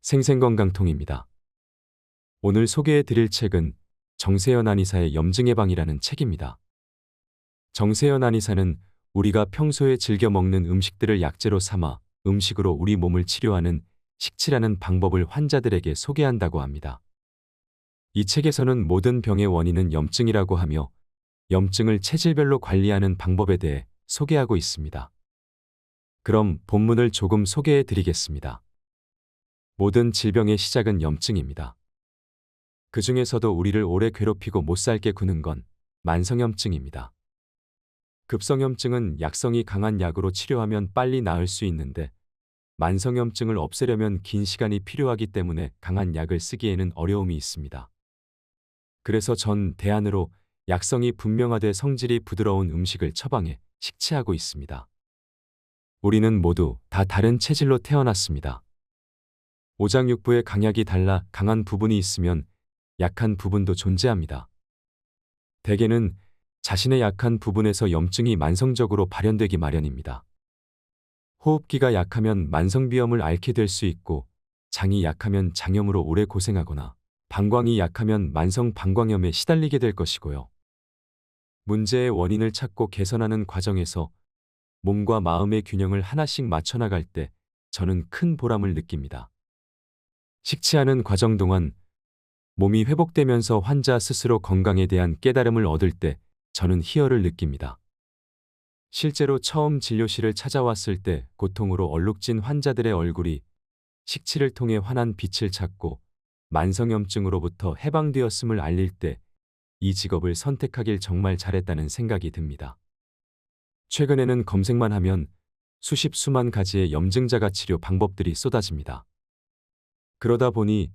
생생건강통입니다. 오늘 소개해 드릴 책은 정세현 한의사의 염증예방이라는 책입니다. 정세현 한의사는 우리가 평소에 즐겨 먹는 음식들을 약재로 삼아 음식으로 우리 몸을 치료하는 식치라는 방법을 환자들에게 소개한다고 합니다. 이 책에서는 모든 병의 원인은 염증이라고 하며 염증을 체질별로 관리하는 방법에 대해 소개하고 있습니다. 그럼 본문을 조금 소개해 드리겠습니다. 모든 질병의 시작은 염증입니다. 그 중에서도 우리를 오래 괴롭히고 못살게 구는 건 만성염증입니다. 급성염증은 약성이 강한 약으로 치료하면 빨리 나을 수 있는데 만성염증을 없애려면 긴 시간이 필요하기 때문에 강한 약을 쓰기에는 어려움이 있습니다. 그래서 전 대안으로 약성이 분명하되 성질이 부드러운 음식을 처방해 식치하고 있습니다. 우리는 모두 다 다른 체질로 태어났습니다. 오장육부의 강약이 달라 강한 부분이 있으면 약한 부분도 존재합니다. 대개는 자신의 약한 부분에서 염증이 만성적으로 발현되기 마련입니다. 호흡기가 약하면 만성비염을 앓게 될 수 있고 장이 약하면 장염으로 오래 고생하거나 방광이 약하면 만성 방광염에 시달리게 될 것이고요. 문제의 원인을 찾고 개선하는 과정에서 몸과 마음의 균형을 하나씩 맞춰나갈 때 저는 큰 보람을 느낍니다. 식치하는 과정 동안 몸이 회복되면서 환자 스스로 건강에 대한 깨달음을 얻을 때 저는 희열을 느낍니다. 실제로 처음 진료실을 찾아왔을 때 고통으로 얼룩진 환자들의 얼굴이 식치를 통해 환한 빛을 찾고 만성염증으로부터 해방되었음을 알릴 때 이 직업을 선택하길 정말 잘했다는 생각이 듭니다. 최근에는 검색만 하면 수십 수만 가지의 염증자가 치료 방법들이 쏟아집니다. 그러다 보니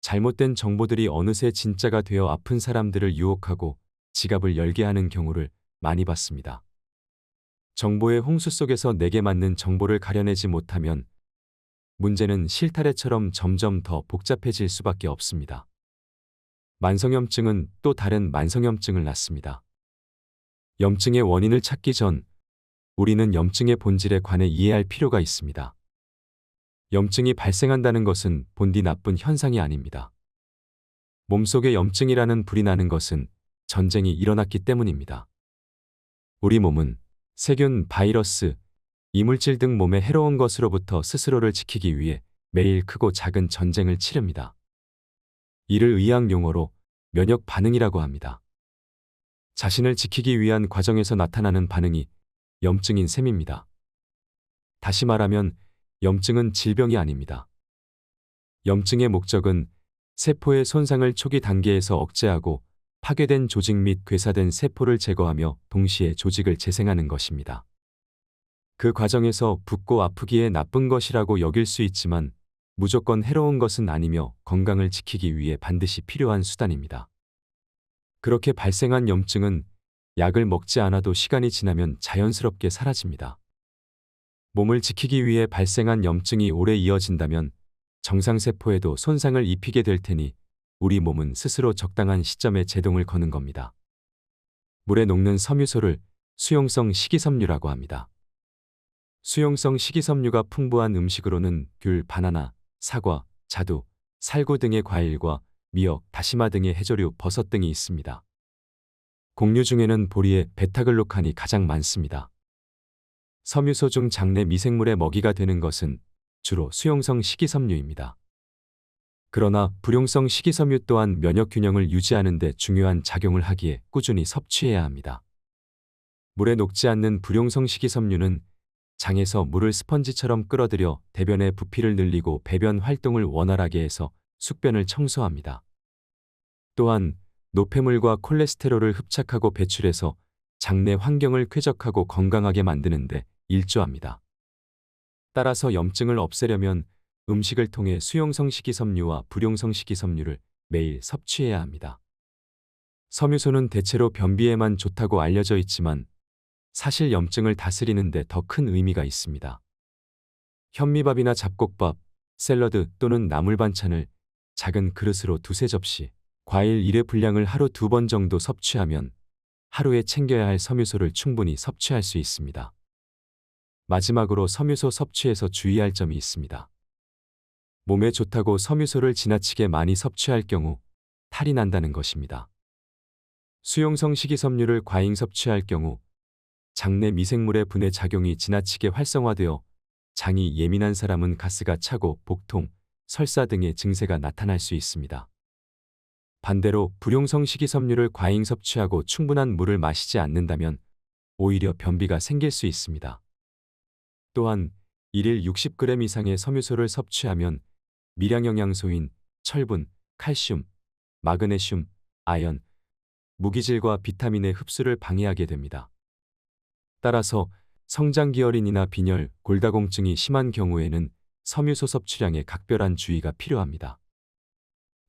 잘못된 정보들이 어느새 진짜가 되어 아픈 사람들을 유혹하고 지갑을 열게 하는 경우를 많이 봤습니다. 정보의 홍수 속에서 내게 맞는 정보를 가려내지 못하면 문제는 실타래처럼 점점 더 복잡해질 수밖에 없습니다. 만성염증은 또 다른 만성염증을 낳습니다. 염증의 원인을 찾기 전 우리는 염증의 본질에 관해 이해할 필요가 있습니다. 염증이 발생한다는 것은 본디 나쁜 현상이 아닙니다. 몸속에 염증이라는 불이 나는 것은 전쟁이 일어났기 때문입니다. 우리 몸은 세균, 바이러스, 이물질 등 몸에 해로운 것으로부터 스스로를 지키기 위해 매일 크고 작은 전쟁을 치릅니다. 이를 의학 용어로 면역 반응이라고 합니다. 자신을 지키기 위한 과정에서 나타나는 반응이 염증인 셈입니다. 다시 말하면 염증은 질병이 아닙니다. 염증의 목적은 세포의 손상을 초기 단계에서 억제하고 파괴된 조직 및 괴사된 세포를 제거하며 동시에 조직을 재생하는 것입니다. 그 과정에서 붓고 아프기에 나쁜 것이라고 여길 수 있지만 무조건 해로운 것은 아니며 건강을 지키기 위해 반드시 필요한 수단입니다. 그렇게 발생한 염증은 약을 먹지 않아도 시간이 지나면 자연스럽게 사라집니다. 몸을 지키기 위해 발생한 염증이 오래 이어진다면 정상세포에도 손상을 입히게 될 테니 우리 몸은 스스로 적당한 시점에 제동을 거는 겁니다. 물에 녹는 섬유소를 수용성 식이섬유라고 합니다. 수용성 식이섬유가 풍부한 음식으로는 귤, 바나나, 사과, 자두, 살구 등의 과일과 미역, 다시마 등의 해조류, 버섯 등이 있습니다. 곡류 중에는 보리에 베타글루칸이 가장 많습니다. 섬유소 중 장내 미생물의 먹이가 되는 것은 주로 수용성 식이섬유입니다. 그러나 불용성 식이섬유 또한 면역 균형을 유지하는 데 중요한 작용을 하기에 꾸준히 섭취해야 합니다. 물에 녹지 않는 불용성 식이섬유는 장에서 물을 스펀지처럼 끌어들여 대변의 부피를 늘리고 배변 활동을 원활하게 해서 숙변을 청소합니다. 또한 노폐물과 콜레스테롤을 흡착하고 배출해서 장내 환경을 쾌적하고 건강하게 만드는 데 일조합니다. 따라서 염증을 없애려면 음식을 통해 수용성 식이섬유와 불용성 식이섬유를 매일 섭취해야 합니다. 섬유소는 대체로 변비에만 좋다고 알려져 있지만 사실 염증을 다스리는 데 더 큰 의미가 있습니다. 현미밥이나 잡곡밥, 샐러드 또는 나물 반찬을 작은 그릇으로 두세 접시, 과일 1회 분량을 하루 2번 정도 섭취하면 하루에 챙겨야 할 섬유소를 충분히 섭취할 수 있습니다. 마지막으로 섬유소 섭취에서 주의할 점이 있습니다. 몸에 좋다고 섬유소를 지나치게 많이 섭취할 경우 탈이 난다는 것입니다. 수용성 식이섬유를 과잉 섭취할 경우 장내 미생물의 분해 작용이 지나치게 활성화되어 장이 예민한 사람은 가스가 차고 복통, 설사 등의 증세가 나타날 수 있습니다. 반대로 불용성 식이섬유를 과잉 섭취하고 충분한 물을 마시지 않는다면 오히려 변비가 생길 수 있습니다. 또한 1일 60g 이상의 섬유소를 섭취하면 미량 영양소인 철분, 칼슘, 마그네슘, 아연, 무기질과 비타민의 흡수를 방해하게 됩니다. 따라서 성장기어린이나 빈혈, 골다공증이 심한 경우에는 섬유소 섭취량에 각별한 주의가 필요합니다.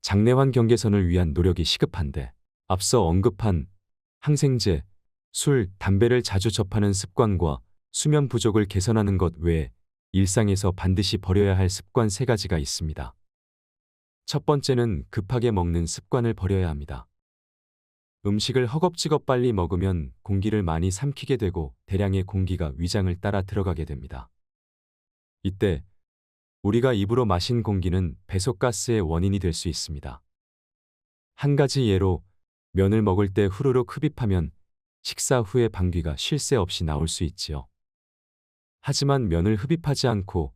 장내 환경 개선을 위한 노력이 시급한데 앞서 언급한 항생제, 술, 담배를 자주 접하는 습관과 수면 부족을 개선하는 것 외에 일상에서 반드시 버려야 할 습관 3가지가 있습니다. 첫 번째는 급하게 먹는 습관을 버려야 합니다. 음식을 허겁지겁 빨리 먹으면 공기를 많이 삼키게 되고 대량의 공기가 위장을 따라 들어가게 됩니다. 이때 우리가 입으로 마신 공기는 배속가스의 원인이 될 수 있습니다. 한 가지 예로 면을 먹을 때 후루룩 흡입하면 식사 후에 방귀가 쉴 새 없이 나올 수 있지요. 하지만 면을 흡입하지 않고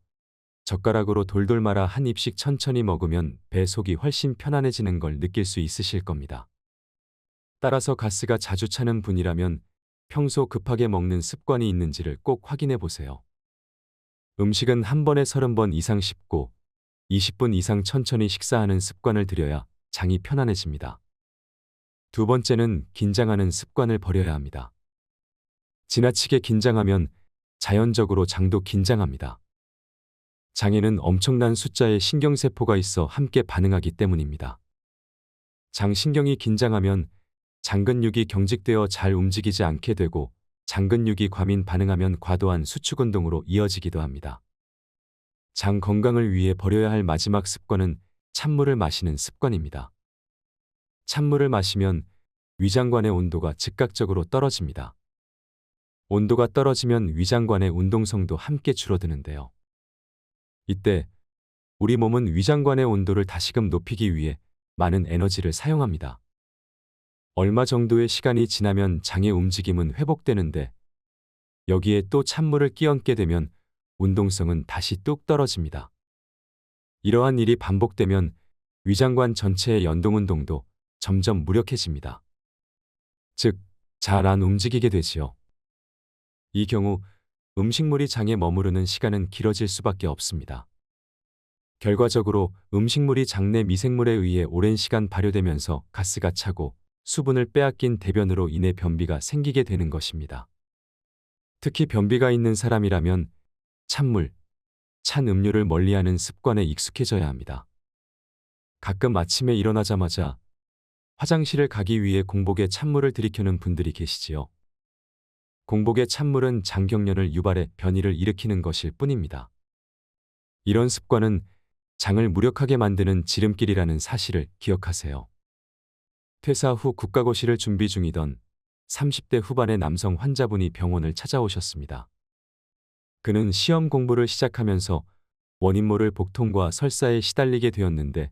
젓가락으로 돌돌 말아 한 입씩 천천히 먹으면 배 속이 훨씬 편안해지는 걸 느낄 수 있으실 겁니다. 따라서 가스가 자주 차는 분이라면 평소 급하게 먹는 습관이 있는지를 꼭 확인해 보세요. 음식은 한 번에 30번 이상 씹고 20분 이상 천천히 식사하는 습관을 들여야 장이 편안해집니다. 두 번째는 긴장하는 습관을 버려야 합니다. 지나치게 긴장하면 자연적으로 장도 긴장합니다. 장에는 엄청난 숫자의 신경세포가 있어 함께 반응하기 때문입니다. 장신경이 긴장하면 장근육이 경직되어 잘 움직이지 않게 되고 장근육이 과민 반응하면 과도한 수축운동으로 이어지기도 합니다. 장 건강을 위해 버려야 할 마지막 습관은 찬물을 마시는 습관입니다. 찬물을 마시면 위장관의 온도가 즉각적으로 떨어집니다. 온도가 떨어지면 위장관의 운동성도 함께 줄어드는데요. 이때 우리 몸은 위장관의 온도를 다시금 높이기 위해 많은 에너지를 사용합니다. 얼마 정도의 시간이 지나면 장의 움직임은 회복되는데 여기에 또 찬물을 끼얹게 되면 운동성은 다시 뚝 떨어집니다. 이러한 일이 반복되면 위장관 전체의 연동운동도 점점 무력해집니다. 즉, 잘 안 움직이게 되지요. 이 경우 음식물이 장에 머무르는 시간은 길어질 수밖에 없습니다. 결과적으로 음식물이 장내 미생물에 의해 오랜 시간 발효되면서 가스가 차고 수분을 빼앗긴 대변으로 인해 변비가 생기게 되는 것입니다. 특히 변비가 있는 사람이라면 찬물, 찬 음료를 멀리하는 습관에 익숙해져야 합니다. 가끔 아침에 일어나자마자 화장실을 가기 위해 공복에 찬물을 들이켜는 분들이 계시지요. 공복의 찬물은 장경련을 유발해 변이를 일으키는 것일 뿐입니다. 이런 습관은 장을 무력하게 만드는 지름길이라는 사실을 기억하세요. 퇴사 후 국가고시를 준비 중이던 30대 후반의 남성 환자분이 병원을 찾아오셨습니다. 그는 시험 공부를 시작하면서 원인 모를 복통과 설사에 시달리게 되었는데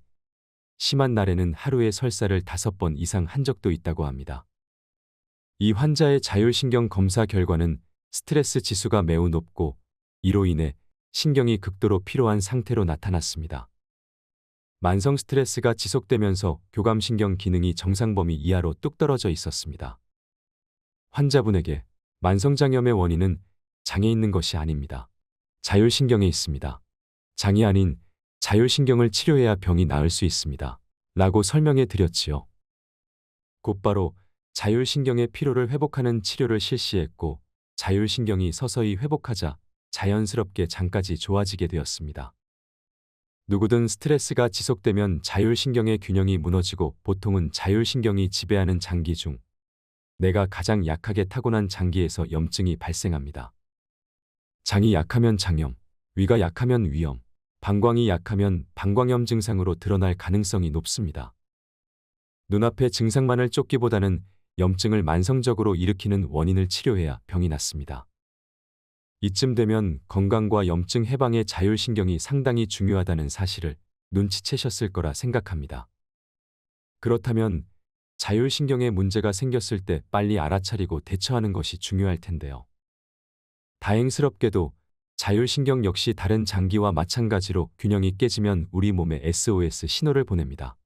심한 날에는 하루에 설사를 5번 이상 한 적도 있다고 합니다. 이 환자의 자율신경 검사 결과는 스트레스 지수가 매우 높고 이로 인해 신경이 극도로 피로한 상태로 나타났습니다. 만성 스트레스가 지속되면서 교감신경 기능이 정상 범위 이하로 뚝 떨어져 있었습니다. 환자분에게 만성장염의 원인은 장에 있는 것이 아닙니다. 자율신경에 있습니다. 장이 아닌 자율신경을 치료해야 병이 나을 수 있습니다. 라고 설명해 드렸지요. 곧바로 자율신경의 피로를 회복하는 치료를 실시했고 자율신경이 서서히 회복하자 자연스럽게 장까지 좋아지게 되었습니다. 누구든 스트레스가 지속되면 자율신경의 균형이 무너지고 보통은 자율신경이 지배하는 장기 중 뇌가 가장 약하게 타고난 장기에서 염증이 발생합니다. 장이 약하면 장염, 위가 약하면 위염, 방광이 약하면 방광염 증상으로 드러날 가능성이 높습니다. 눈앞의 증상만을 쫓기보다는 염증을 만성적으로 일으키는 원인을 치료해야 병이 낫습니다. 이쯤 되면 건강과 염증 해방의 자율신경이 상당히 중요하다는 사실을 눈치채셨을 거라 생각합니다. 그렇다면 자율신경에 문제가 생겼을 때 빨리 알아차리고 대처하는 것이 중요할 텐데요. 다행스럽게도 자율신경 역시 다른 장기와 마찬가지로 균형이 깨지면 우리 몸에 SOS 신호를 보냅니다.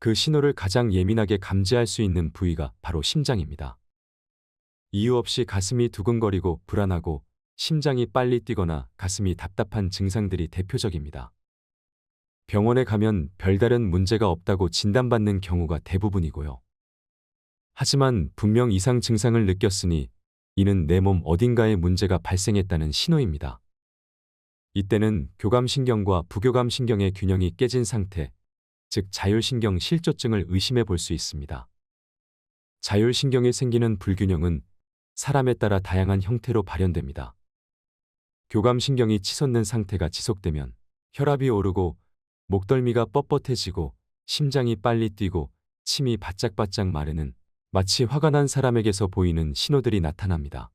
그 신호를 가장 예민하게 감지할 수 있는 부위가 바로 심장입니다. 이유 없이 가슴이 두근거리고 불안하고 심장이 빨리 뛰거나 가슴이 답답한 증상들이 대표적입니다. 병원에 가면 별다른 문제가 없다고 진단받는 경우가 대부분이고요. 하지만 분명 이상 증상을 느꼈으니 이는 내 몸 어딘가에 문제가 발생했다는 신호입니다. 이때는 교감신경과 부교감신경의 균형이 깨진 상태, 즉 자율신경 실조증을 의심해 볼 수 있습니다. 자율신경에 생기는 불균형은 사람에 따라 다양한 형태로 발현됩니다. 교감신경이 치솟는 상태가 지속되면 혈압이 오르고 목덜미가 뻣뻣해지고 심장이 빨리 뛰고 침이 바짝바짝 마르는 마치 화가 난 사람에게서 보이는 신호들이 나타납니다.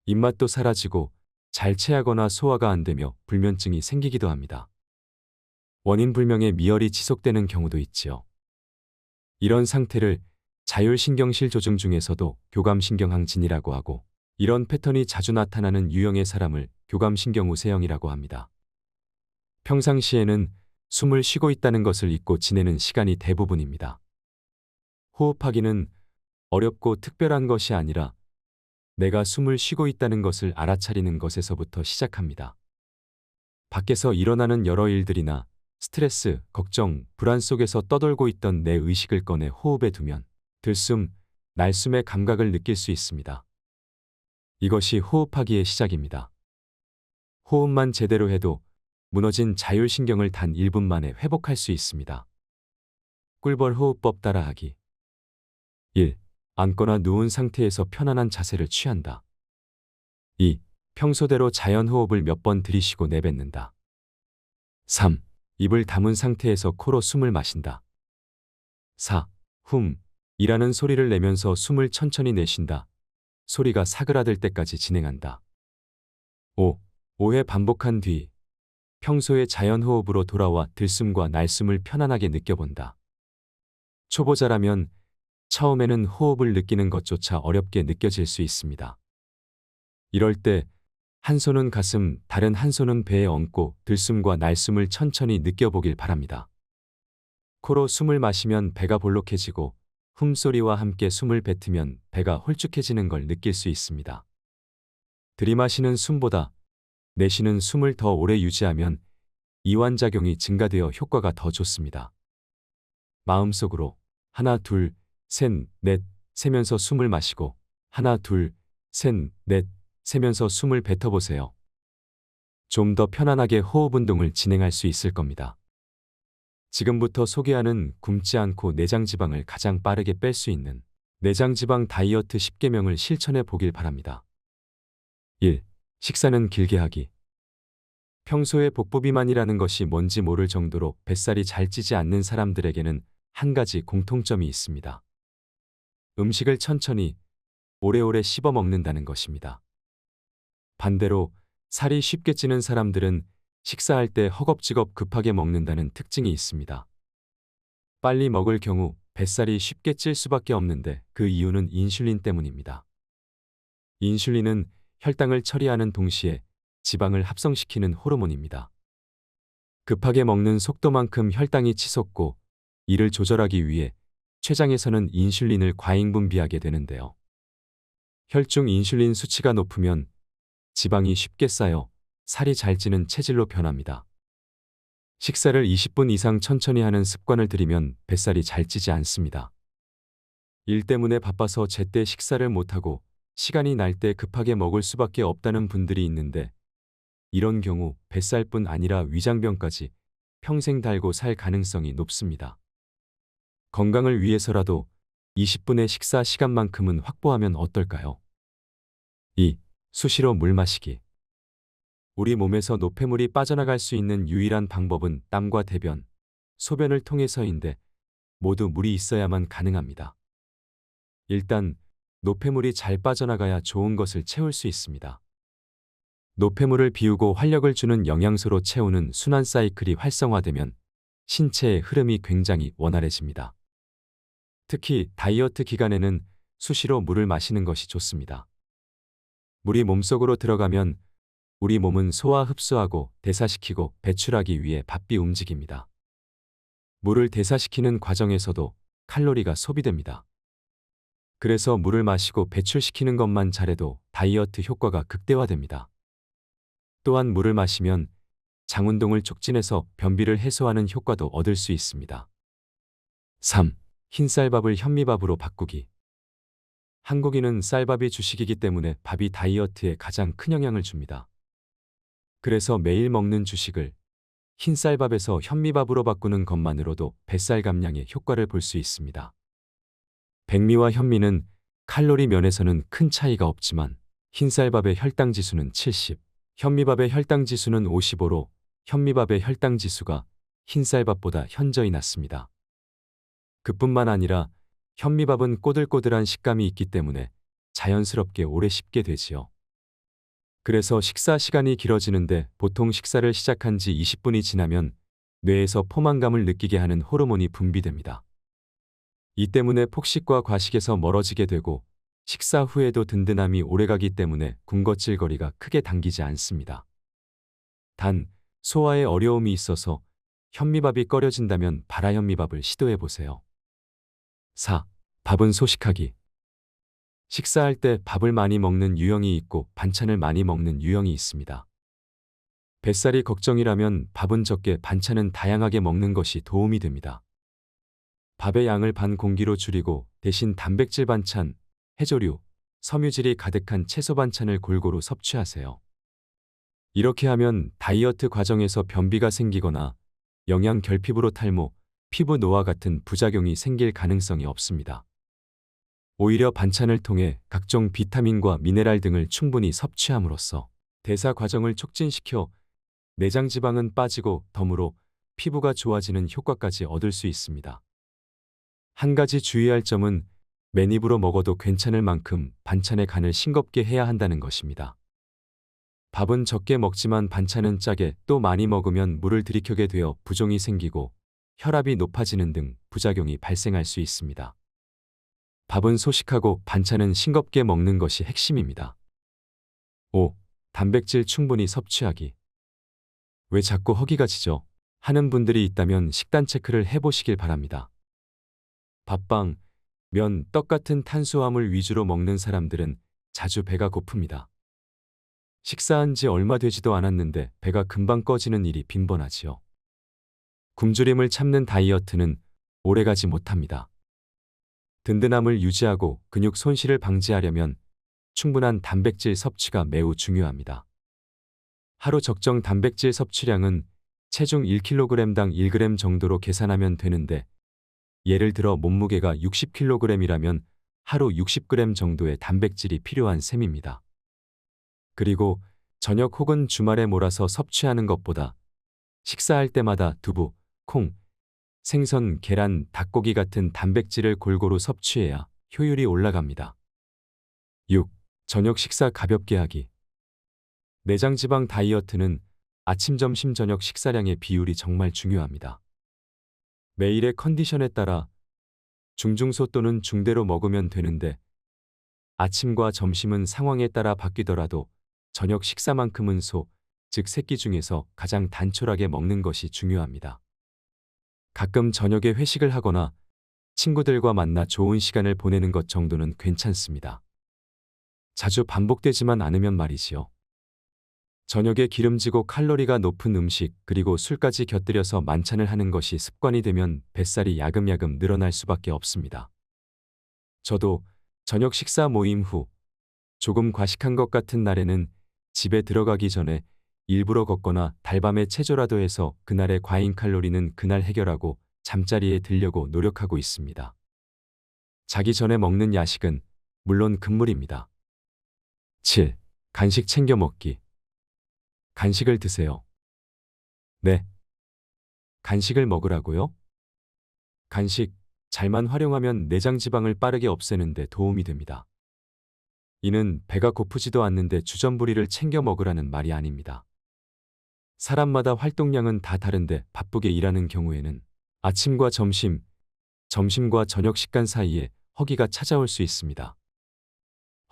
입맛도 사라지고 잘 체하거나 소화가 안 되며 불면증이 생기기도 합니다. 원인 불명의 미열이 지속되는 경우도 있지요. 이런 상태를 자율신경실 조증 중에서도 교감신경항진이라고 하고, 이런 패턴이 자주 나타나는 유형의 사람을 교감신경우세형이라고 합니다. 평상시에는 숨을 쉬고 있다는 것을 잊고 지내는 시간이 대부분입니다. 호흡하기는 어렵고 특별한 것이 아니라 내가 숨을 쉬고 있다는 것을 알아차리는 것에서부터 시작합니다. 밖에서 일어나는 여러 일들이나 스트레스, 걱정, 불안 속에서 떠돌고 있던 내 의식을 꺼내 호흡에 두면 들숨, 날숨의 감각을 느낄 수 있습니다. 이것이 호흡하기의 시작입니다. 호흡만 제대로 해도 무너진 자율신경을 단 1분 만에 회복할 수 있습니다. 꿀벌 호흡법 따라하기. 1. 앉거나 누운 상태에서 편안한 자세를 취한다. 2. 평소대로 자연호흡을 몇 번 들이쉬고 내뱉는다. 3. 입을 다문 상태에서 코로 숨을 마신다. 4. 이라는 소리를 내면서 숨을 천천히 내쉰다. 소리가 사그라들 때까지 진행한다. 5. 5회 반복한 뒤 평소의 자연호흡으로 돌아와 들숨과 날숨을 편안하게 느껴본다. 초보자라면 처음에는 호흡을 느끼는 것조차 어렵게 느껴질 수 있습니다. 이럴 때 한 손은 가슴, 다른 한 손은 배에 얹고 들숨과 날숨을 천천히 느껴보길 바랍니다. 코로 숨을 마시면 배가 볼록해지고 흠소리와 함께 숨을 뱉으면 배가 홀쭉해지는 걸 느낄 수 있습니다. 들이마시는 숨보다 내쉬는 숨을 더 오래 유지하면 이완작용이 증가되어 효과가 더 좋습니다. 마음속으로 하나, 둘, 셋, 넷 세면서 숨을 마시고 하나, 둘, 셋, 넷 세면서 숨을 뱉어보세요. 좀 더 편안하게 호흡 운동을 진행할 수 있을 겁니다. 지금부터 소개하는 굶지 않고 내장지방을 가장 빠르게 뺄 수 있는 내장지방 다이어트 10계명을 실천해 보길 바랍니다. 1. 식사는 길게 하기. 평소에 복부비만이라는 것이 뭔지 모를 정도로 뱃살이 잘 찌지 않는 사람들에게는 한 가지 공통점이 있습니다. 음식을 천천히 오래오래 씹어 먹는다는 것입니다. 반대로 살이 쉽게 찌는 사람들은 식사할 때 허겁지겁 급하게 먹는다는 특징이 있습니다. 빨리 먹을 경우 뱃살이 쉽게 찔 수밖에 없는데 그 이유는 인슐린 때문입니다. 인슐린은 혈당을 처리하는 동시에 지방을 합성시키는 호르몬입니다. 급하게 먹는 속도만큼 혈당이 치솟고 이를 조절하기 위해 췌장에서는 인슐린을 과잉분비하게 되는데요. 혈중 인슐린 수치가 높으면 지방이 쉽게 쌓여 살이 잘 찌는 체질로 변합니다. 식사를 20분 이상 천천히 하는 습관을 들이면 뱃살이 잘 찌지 않습니다. 일 때문에 바빠서 제때 식사를 못하고 시간이 날 때 급하게 먹을 수밖에 없다는 분들이 있는데 이런 경우 뱃살뿐 아니라 위장병까지 평생 달고 살 가능성이 높습니다. 건강을 위해서라도 20분의 식사 시간만큼은 확보하면 어떨까요? 2. 수시로 물 마시기. 우리 몸에서 노폐물이 빠져나갈 수 있는 유일한 방법은 땀과 대변, 소변을 통해서인데 모두 물이 있어야만 가능합니다. 일단 노폐물이 잘 빠져나가야 좋은 것을 채울 수 있습니다. 노폐물을 비우고 활력을 주는 영양소로 채우는 순환 사이클이 활성화되면 신체의 흐름이 굉장히 원활해집니다. 특히 다이어트 기간에는 수시로 물을 마시는 것이 좋습니다. 물이 몸속으로 들어가면 우리 몸은 소화 흡수하고 대사시키고 배출하기 위해 바삐 움직입니다. 물을 대사시키는 과정에서도 칼로리가 소비됩니다. 그래서 물을 마시고 배출시키는 것만 잘해도 다이어트 효과가 극대화됩니다. 또한 물을 마시면 장 운동을 촉진해서 변비를 해소하는 효과도 얻을 수 있습니다. 3. 흰쌀밥을 현미밥으로 바꾸기. 한국인은 쌀밥이 주식이기 때문에 밥이 다이어트에 가장 큰 영향을 줍니다. 그래서 매일 먹는 주식을 흰쌀밥에서 현미밥으로 바꾸는 것만으로도 뱃살 감량에 효과를 볼 수 있습니다. 백미와 현미는 칼로리 면에서는 큰 차이가 없지만 흰쌀밥의 혈당 지수는 70, 현미밥의 혈당 지수는 55로 현미밥의 혈당 지수가 흰쌀밥보다 현저히 낮습니다. 그뿐만 아니라 현미밥은 꼬들꼬들한 식감이 있기 때문에 자연스럽게 오래 씹게 되지요. 그래서 식사 시간이 길어지는데 보통 식사를 시작한 지 20분이 지나면 뇌에서 포만감을 느끼게 하는 호르몬이 분비됩니다. 이 때문에 폭식과 과식에서 멀어지게 되고 식사 후에도 든든함이 오래가기 때문에 군것질거리가 크게 당기지 않습니다. 단, 소화에 어려움이 있어서 현미밥이 꺼려진다면 발화현미밥을 시도해보세요. 4. 밥은 소식하기. 식사할 때 밥을 많이 먹는 유형이 있고 반찬을 많이 먹는 유형이 있습니다. 뱃살이 걱정이라면 밥은 적게 반찬은 다양하게 먹는 것이 도움이 됩니다. 밥의 양을 반 공기로 줄이고 대신 단백질 반찬, 해조류, 섬유질이 가득한 채소 반찬을 골고루 섭취하세요. 이렇게 하면 다이어트 과정에서 변비가 생기거나 영양 결핍으로 탈모, 피부 노화 같은 부작용이 생길 가능성이 없습니다. 오히려 반찬을 통해 각종 비타민과 미네랄 등을 충분히 섭취함으로써 대사 과정을 촉진시켜 내장 지방은 빠지고 덤으로 피부가 좋아지는 효과까지 얻을 수 있습니다. 한 가지 주의할 점은 맨입으로 먹어도 괜찮을 만큼 반찬의 간을 싱겁게 해야 한다는 것입니다. 밥은 적게 먹지만 반찬은 짜게 또 많이 먹으면 물을 들이켜게 되어 부종이 생기고 혈압이 높아지는 등 부작용이 발생할 수 있습니다. 밥은 소식하고 반찬은 싱겁게 먹는 것이 핵심입니다. 5. 단백질 충분히 섭취하기. 왜 자꾸 허기가 지죠? 하는 분들이 있다면 식단 체크를 해보시길 바랍니다. 밥빵, 면, 떡 같은 탄수화물 위주로 먹는 사람들은 자주 배가 고픕니다. 식사한 지 얼마 되지도 않았는데 배가 금방 꺼지는 일이 빈번하지요. 굶주림을 참는 다이어트는 오래가지 못합니다. 든든함을 유지하고 근육 손실을 방지하려면 충분한 단백질 섭취가 매우 중요합니다. 하루 적정 단백질 섭취량은 체중 1kg당 1g 정도로 계산하면 되는데 예를 들어 몸무게가 60kg이라면 하루 60g 정도의 단백질이 필요한 셈입니다. 그리고 저녁 혹은 주말에 몰아서 섭취하는 것보다 식사할 때마다 두부, 콩, 생선, 계란, 닭고기 같은 단백질을 골고루 섭취해야 효율이 올라갑니다. 6. 저녁 식사 가볍게 하기. 내장지방 다이어트는 아침, 점심, 저녁 식사량의 비율이 정말 중요합니다. 매일의 컨디션에 따라 중중소 또는 중대로 먹으면 되는데 아침과 점심은 상황에 따라 바뀌더라도 저녁 식사만큼은 소, 즉 새끼 중에서 가장 단촐하게 먹는 것이 중요합니다. 가끔 저녁에 회식을 하거나 친구들과 만나 좋은 시간을 보내는 것 정도는 괜찮습니다. 자주 반복되지만 않으면 말이지요. 저녁에 기름지고 칼로리가 높은 음식 그리고 술까지 곁들여서 만찬을 하는 것이 습관이 되면 뱃살이 야금야금 늘어날 수밖에 없습니다. 저도 저녁 식사 모임 후 조금 과식한 것 같은 날에는 집에 들어가기 전에 일부러 걷거나 달밤에 체조라도 해서 그날의 과잉 칼로리는 그날 해결하고 잠자리에 들려고 노력하고 있습니다. 자기 전에 먹는 야식은 물론 금물입니다. 7. 간식 챙겨 먹기. 간식을 드세요. 네. 간식을 먹으라고요? 간식, 잘만 활용하면 내장 지방을 빠르게 없애는 데 도움이 됩니다. 이는 배가 고프지도 않는데 주전부리를 챙겨 먹으라는 말이 아닙니다. 사람마다 활동량은 다 다른데 바쁘게 일하는 경우에는 아침과 점심, 점심과 저녁 식간 사이에 허기가 찾아올 수 있습니다.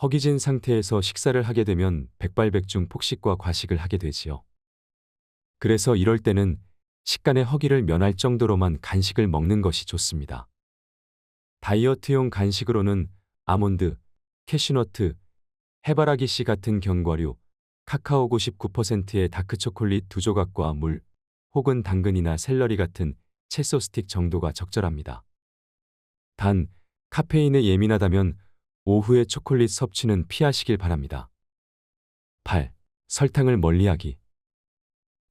허기진 상태에서 식사를 하게 되면 백발백중 폭식과 과식을 하게 되지요. 그래서 이럴 때는 식간의 허기를 면할 정도로만 간식을 먹는 것이 좋습니다. 다이어트용 간식으로는 아몬드, 캐슈너트, 해바라기 씨 같은 견과류, 카카오 99%의 다크초콜릿 2조각과 물, 혹은 당근이나 샐러리 같은 채소 스틱 정도가 적절합니다. 단, 카페인에 예민하다면 오후에 초콜릿 섭취는 피하시길 바랍니다. 8. 설탕을 멀리하기.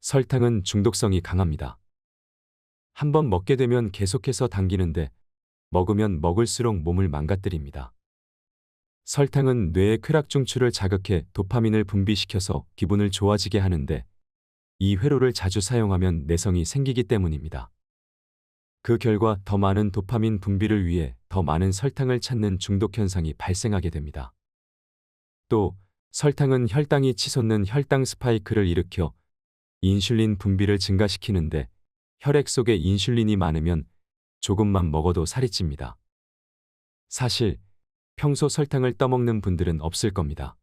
설탕은 중독성이 강합니다. 한번 먹게 되면 계속해서 당기는데 먹으면 먹을수록 몸을 망가뜨립니다. 설탕은 뇌의 쾌락중추를 자극해 도파민을 분비시켜서 기분을 좋아지게 하는데 이 회로를 자주 사용하면 내성이 생기기 때문입니다. 그 결과 더 많은 도파민 분비를 위해 더 많은 설탕을 찾는 중독 현상이 발생하게 됩니다. 또 설탕은 혈당이 치솟는 혈당 스파이크를 일으켜 인슐린 분비를 증가시키는데 혈액 속에 인슐린이 많으면 조금만 먹어도 살이 찝니다. 사실 평소 설탕을 떠먹는 분들은 없을 겁니다.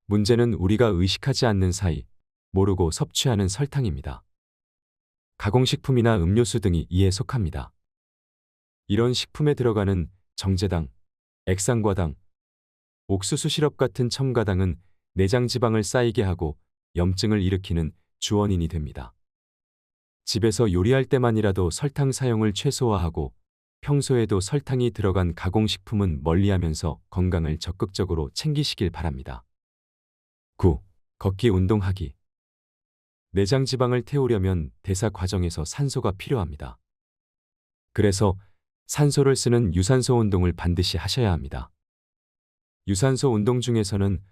문제는 우리가 의식하지 않는 사이 모르고 섭취하는 설탕입니다. 가공식품이나 음료수 등이 이에 속합니다. 이런 식품에 들어가는 정제당, 액상과당, 옥수수 시럽 같은 첨가당은 내장 지방을 쌓이게 하고 염증을 일으키는 주원인이 됩니다. 집에서 요리할 때만이라도 설탕 사용을 최소화하고 평소에도 설탕이 들어간 가공식품은 멀리하면서 건강을 적극적으로 챙기시길 바랍니다. 9. 걷기 운동하기. 내장 지방을 태우려면 대사 과정에서 산소가 필요합니다. 그래서 산소를 쓰는 유산소 운동을 반드시 하셔야 합니다. 유산소 운동 중에서는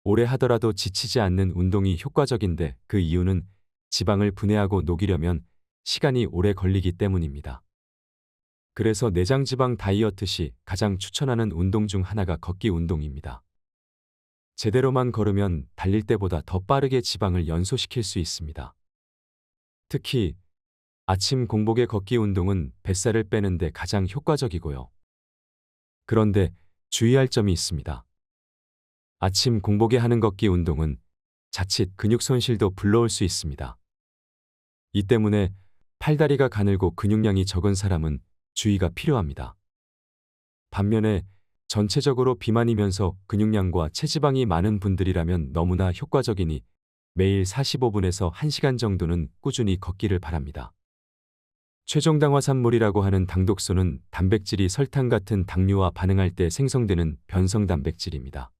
오래 하더라도 지치지 않는 운동이 효과적인데 그 이유는 지방을 분해하고 녹이려면 시간이 오래 걸리기 때문입니다. 그래서 내장 지방 다이어트 시 가장 추천하는 운동 중 하나가 걷기 운동입니다. 제대로만 걸으면 달릴 때보다 더 빠르게 지방을 연소시킬 수 있습니다. 특히 아침 공복의 걷기 운동은 뱃살을 빼는데 가장 효과적이고요. 그런데 주의할 점이 있습니다. 아침 공복에 하는 걷기 운동은 자칫 근육 손실도 불러올 수 있습니다. 이 때문에 팔다리가 가늘고 근육량이 적은 사람은 주의가 필요합니다. 반면에 전체적으로 비만이면서 근육량과 체지방이 많은 분들이라면 너무나 효과적이니 매일 45분에서 1시간 정도는 꾸준히 걷기를 바랍니다. 최종당화산물이라고 하는 당독소는 단백질이 설탕 같은 당류와 반응할 때 생성되는 변성 단백질입니다.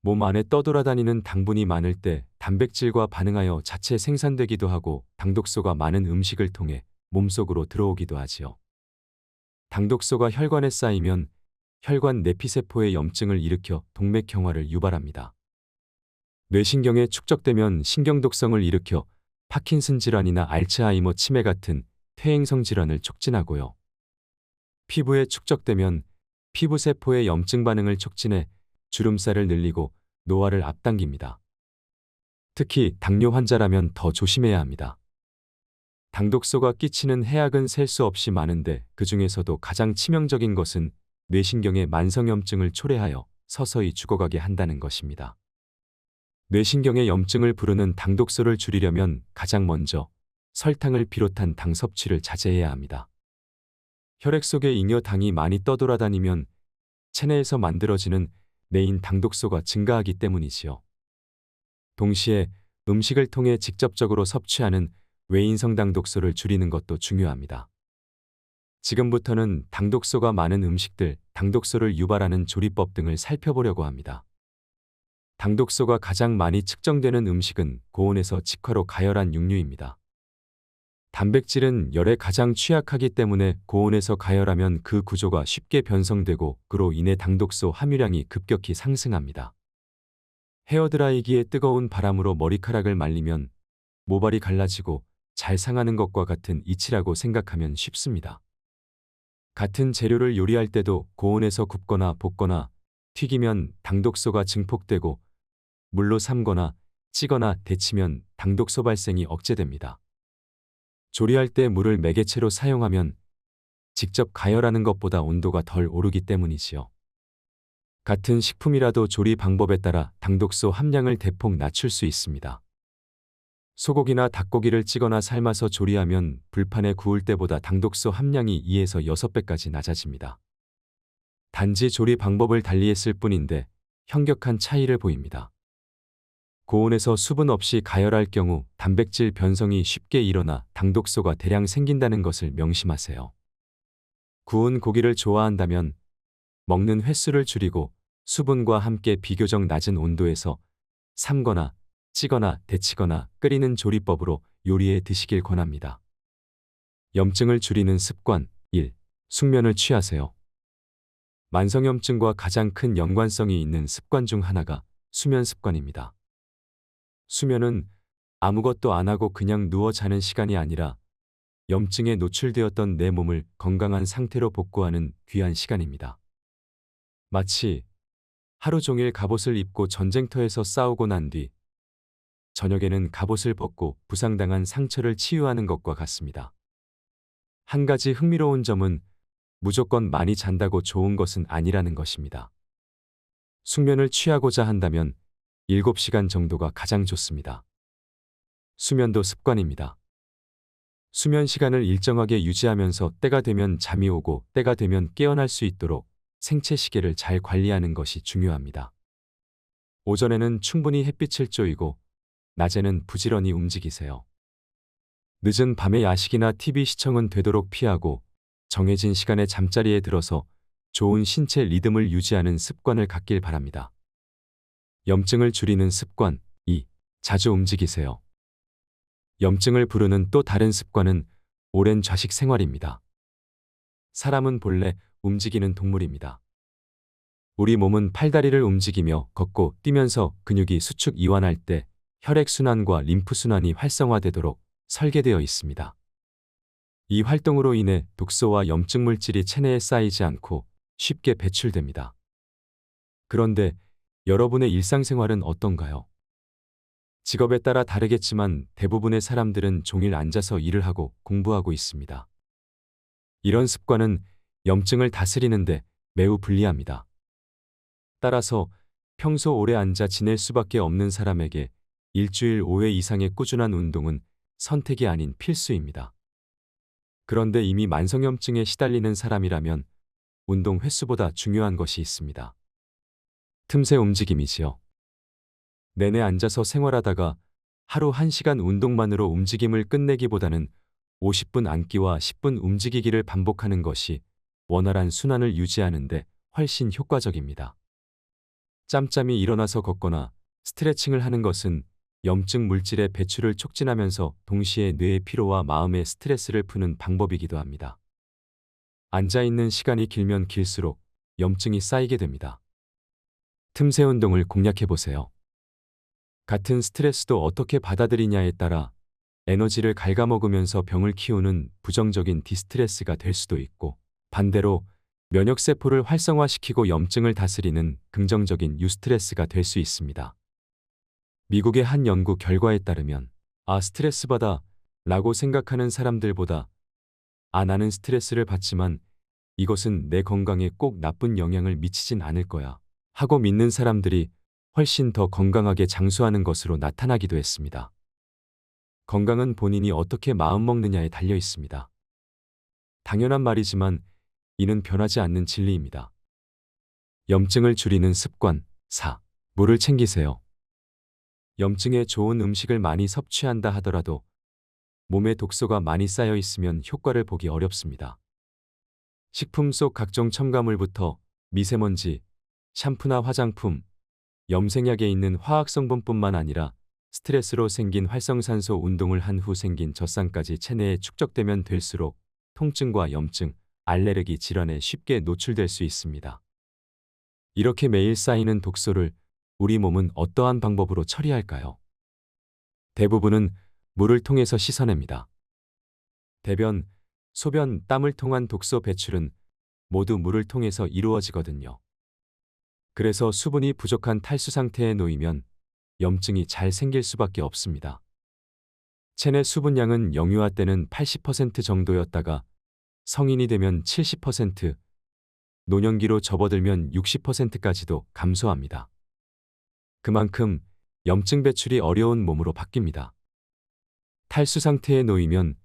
몸 안에 떠돌아다니는 당분이 많을 때 단백질과 반응하여 자체 생산되기도 하고 당독소가 많은 음식을 통해 몸속으로 들어오기도 하지요. 당독소가 혈관에 쌓이면 혈관 내피세포의 염증을 일으켜 동맥경화를 유발합니다. 뇌신경에 축적되면 신경독성을 일으켜 파킨슨 질환이나 알츠하이머 치매 같은 퇴행성 질환을 촉진하고요. 피부에 축적되면 피부세포의 염증 반응을 촉진해 주름살을 늘리고 노화를 앞당깁니다. 특히 당뇨 환자라면 더 조심해야 합니다. 당독소가 끼치는 해악은 셀 수 없이 많은데 그 중에서도 가장 치명적인 것은 뇌신경의 만성염증을 초래하여 서서히 죽어가게 한다는 것입니다. 뇌신경의 염증을 부르는 당독소를 줄이려면 가장 먼저 설탕을 비롯한 당 섭취를 자제해야 합니다. 혈액 속에 잉여 당이 많이 떠돌아다니면 체내에서 만들어지는 내인 당독소가 증가하기 때문이지요. 동시에 음식을 통해 직접적으로 섭취하는 외인성 당독소를 줄이는 것도 중요합니다. 지금부터는 당독소가 많은 음식들, 당독소를 유발하는 조리법 등을 살펴보려고 합니다. 당독소가 가장 많이 측정되는 음식은 고온에서 직화로 가열한 육류입니다. 단백질은 열에 가장 취약하기 때문에 고온에서 가열하면 그 구조가 쉽게 변성되고 그로 인해 당독소 함유량이 급격히 상승합니다. 헤어드라이기에 뜨거운 바람으로 머리카락을 말리면 모발이 갈라지고 잘 상하는 것과 같은 이치라고 생각하면 쉽습니다. 같은 재료를 요리할 때도 고온에서 굽거나 볶거나 튀기면 당독소가 증폭되고 물로 삶거나 찌거나 데치면 당독소 발생이 억제됩니다. 조리할 때 물을 매개체로 사용하면 직접 가열하는 것보다 온도가 덜 오르기 때문이지요. 같은 식품이라도 조리 방법에 따라 당독소 함량을 대폭 낮출 수 있습니다. 소고기나 닭고기를 찌거나 삶아서 조리하면 불판에 구울 때보다 당독소 함량이 2에서 6배까지 낮아집니다. 단지 조리 방법을 달리했을 뿐인데 현격한 차이를 보입니다. 고온에서 수분 없이 가열할 경우 단백질 변성이 쉽게 일어나 당독소가 대량 생긴다는 것을 명심하세요. 구운 고기를 좋아한다면 먹는 횟수를 줄이고 수분과 함께 비교적 낮은 온도에서 삶거나 찌거나 데치거나 끓이는 조리법으로 요리해 드시길 권합니다. 염증을 줄이는 습관 1. 숙면을 취하세요. 만성염증과 가장 큰 연관성이 있는 습관 중 하나가 수면 습관입니다. 수면은 아무것도 안 하고 그냥 누워 자는 시간이 아니라 염증에 노출되었던 내 몸을 건강한 상태로 복구하는 귀한 시간입니다. 마치 하루 종일 갑옷을 입고 전쟁터에서 싸우고 난 뒤 저녁에는 갑옷을 벗고 부상당한 상처를 치유하는 것과 같습니다. 한 가지 흥미로운 점은 무조건 많이 잔다고 좋은 것은 아니라는 것입니다. 숙면을 취하고자 한다면 7시간 정도가 가장 좋습니다. 수면도 습관입니다. 수면 시간을 일정하게 유지하면서 때가 되면 잠이 오고 때가 되면 깨어날 수 있도록 생체 시계를 잘 관리하는 것이 중요합니다. 오전에는 충분히 햇빛을 쬐이고 낮에는 부지런히 움직이세요. 늦은 밤에 야식이나 TV 시청은 되도록 피하고 정해진 시간에 잠자리에 들어서 좋은 신체 리듬을 유지하는 습관을 갖길 바랍니다. 염증을 줄이는 습관 2. 자주 움직이세요. 염증을 부르는 또 다른 습관은 오랜 좌식 생활입니다. 사람은 본래 움직이는 동물입니다. 우리 몸은 팔다리를 움직이며 걷고 뛰면서 근육이 수축 이완할 때 혈액순환과 림프순환이 활성화되도록 설계되어 있습니다. 이 활동으로 인해 독소와 염증 물질이 체내에 쌓이지 않고 쉽게 배출됩니다. 그런데 여러분의 일상생활은 어떤가요? 직업에 따라 다르겠지만 대부분의 사람들은 종일 앉아서 일을 하고 공부하고 있습니다. 이런 습관은 염증을 다스리는데 매우 불리합니다. 따라서 평소 오래 앉아 지낼 수밖에 없는 사람에게 일주일 5회 이상의 꾸준한 운동은 선택이 아닌 필수입니다. 그런데 이미 만성염증에 시달리는 사람이라면 운동 횟수보다 중요한 것이 있습니다. 틈새 움직임이지요. 내내 앉아서 생활하다가 하루 1시간 운동만으로 움직임을 끝내기보다는 50분 앉기와 10분 움직이기를 반복하는 것이 원활한 순환을 유지하는 데 훨씬 효과적입니다. 짬짬이 일어나서 걷거나 스트레칭을 하는 것은 염증 물질의 배출을 촉진하면서 동시에 뇌의 피로와 마음의 스트레스를 푸는 방법이기도 합니다. 앉아있는 시간이 길면 길수록 염증이 쌓이게 됩니다. 틈새 운동을 공략해보세요. 같은 스트레스도 어떻게 받아들이냐에 따라 에너지를 갉아먹으면서 병을 키우는 부정적인 디스트레스가 될 수도 있고 반대로 면역세포를 활성화시키고 염증을 다스리는 긍정적인 유스트레스가 될 수 있습니다. 미국의 한 연구 결과에 따르면 스트레스 받아 라고 생각하는 사람들보다 나는 스트레스를 받지만 이것은 내 건강에 꼭 나쁜 영향을 미치진 않을 거야 하고 믿는 사람들이 훨씬 더 건강하게 장수하는 것으로 나타나기도 했습니다. 건강은 본인이 어떻게 마음먹느냐에 달려 있습니다. 당연한 말이지만 이는 변하지 않는 진리입니다. 염증을 줄이는 습관 4. 물을 챙기세요. 염증에 좋은 음식을 많이 섭취한다 하더라도 몸에 독소가 많이 쌓여 있으면 효과를 보기 어렵습니다. 식품 속 각종 첨가물부터 미세먼지, 샴푸나 화장품, 염색약에 있는 화학성분뿐만 아니라 스트레스로 생긴 활성산소 운동을 한 후 생긴 젖산까지 체내에 축적되면 될수록 통증과 염증, 알레르기 질환에 쉽게 노출될 수 있습니다. 이렇게 매일 쌓이는 독소를 우리 몸은 어떠한 방법으로 처리할까요? 대부분은 물을 통해서 씻어냅니다. 대변, 소변, 땀을 통한 독소 배출은 모두 물을 통해서 이루어지거든요. 그래서 수분이 부족한 탈수 상태에 놓이면 염증이 잘 생길 수밖에 없습니다. 체내 수분량은 영유아 때는 80% 정도였다가 성인이 되면 70%, 노년기로 접어들면 60%까지도 감소합니다. 그만큼 염증 배출이 어려운 몸으로 바뀝니다. 탈수 상태에 놓이면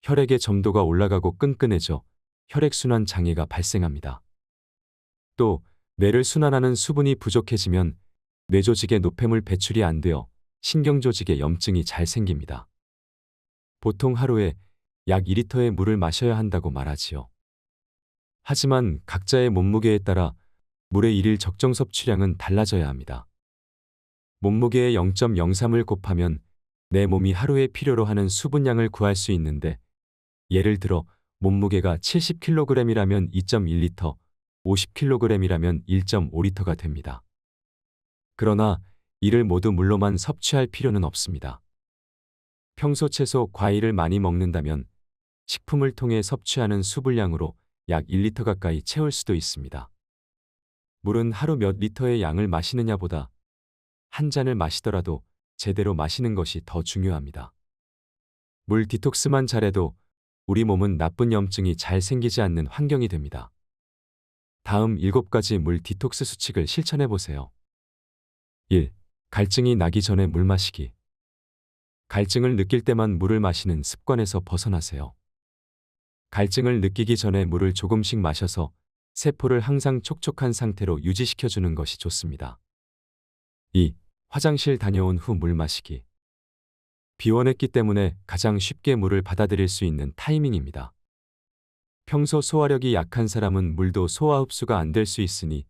혈액의 점도가 올라가고 끈끈해져 혈액순환 장애가 발생합니다. 또 뇌를 순환하는 수분이 부족해지면 뇌조직의 노폐물 배출이 안 되어 신경조직에 염증이 잘 생깁니다. 보통 하루에 약 2리터의 물을 마셔야 한다고 말하지요. 하지만 각자의 몸무게에 따라 물의 일일 적정 섭취량은 달라져야 합니다. 몸무게의 0.03을 곱하면 내 몸이 하루에 필요로 하는 수분량을 구할 수 있는데, 예를 들어 몸무게가 70kg이라면 2.1리터, 50kg이라면 1.5리터가 됩니다. 그러나 이를 모두 물로만 섭취할 필요는 없습니다. 평소 채소, 과일을 많이 먹는다면 식품을 통해 섭취하는 수분량으로 약 1리터 가까이 채울 수도 있습니다. 물은 하루 몇 리터의 양을 마시느냐보다 한 잔을 마시더라도 제대로 마시는 것이 더 중요합니다. 물 디톡스만 잘해도 우리 몸은 나쁜 염증이 잘 생기지 않는 환경이 됩니다. 다음 7가지 물 디톡스 수칙을 실천해 보세요. 1. 갈증이 나기 전에 물 마시기. 갈증을 느낄 때만 물을 마시는 습관에서 벗어나세요. 갈증을 느끼기 전에 물을 조금씩 마셔서 세포를 항상 촉촉한 상태로 유지시켜주는 것이 좋습니다. 2. 화장실 다녀온 후 물 마시기. 비워냈기 때문에 가장 쉽게 물을 받아들일 수 있는 타이밍입니다. 평소 소화력이 약한 사람은 물도 소화 흡수가 안 될 수 있으니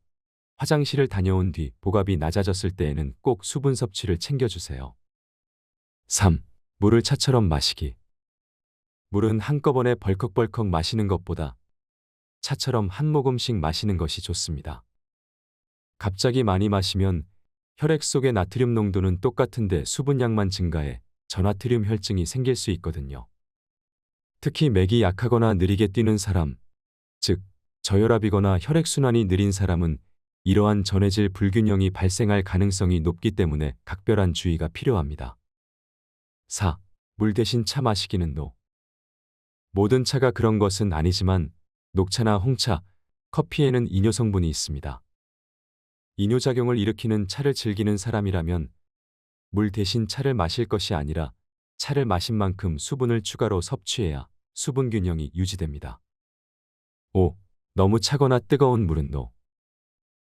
화장실을 다녀온 뒤 복압이 낮아졌을 때에는 꼭 수분 섭취를 챙겨주세요. 3. 물을 차처럼 마시기. 물은 한꺼번에 벌컥벌컥 마시는 것보다 차처럼 한 모금씩 마시는 것이 좋습니다. 갑자기 많이 마시면 혈액 속의 나트륨 농도는 똑같은데 수분량만 증가해 저나트륨 혈증이 생길 수 있거든요. 특히 맥이 약하거나 느리게 뛰는 사람, 즉 저혈압이거나 혈액순환이 느린 사람은 이러한 전해질 불균형이 발생할 가능성이 높기 때문에 각별한 주의가 필요합니다. 4. 물 대신 차 마시기는 NO. 모든 차가 그런 것은 아니지만 녹차나 홍차, 커피에는 이뇨 성분이 있습니다. 이뇨작용을 일으키는 차를 즐기는 사람이라면 물 대신 차를 마실 것이 아니라 차를 마신 만큼 수분을 추가로 섭취해야 수분 균형이 유지됩니다. 5. 너무 차거나 뜨거운 물은 NO.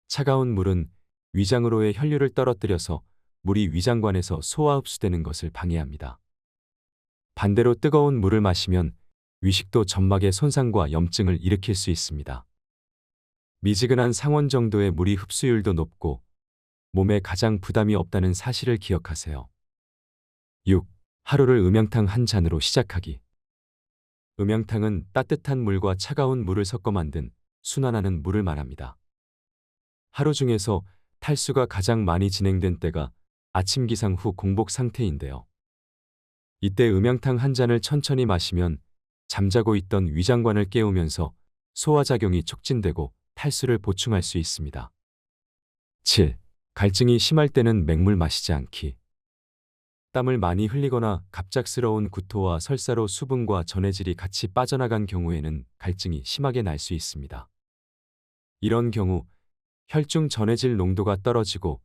차가운 물은 위장으로의 혈류를 떨어뜨려서 물이 위장관에서 소화 흡수되는 것을 방해합니다. 반대로 뜨거운 물을 마시면 위식도 점막의 손상과 염증을 일으킬 수 있습니다. 미지근한 상온 정도의 물이 흡수율도 높고 몸에 가장 부담이 없다는 사실을 기억하세요. 6. 하루를 음양탕 한 잔으로 시작하기. 음양탕은 따뜻한 물과 차가운 물을 섞어 만든 순환하는 물을 말합니다. 하루 중에서 탈수가 가장 많이 진행된 때가 아침 기상 후 공복 상태인데요. 이때 음양탕 한 잔을 천천히 마시면 잠자고 있던 위장관을 깨우면서 소화작용이 촉진되고 탈수를 보충할 수 있습니다. 7. 갈증이 심할 때는 맹물 마시지 않기. 땀을 많이 흘리거나 갑작스러운 구토와 설사로 수분과 전해질이 같이 빠져나간 경우에는 갈증이 심하게 날 수 있습니다. 이런 경우 혈중 전해질 농도가 떨어지고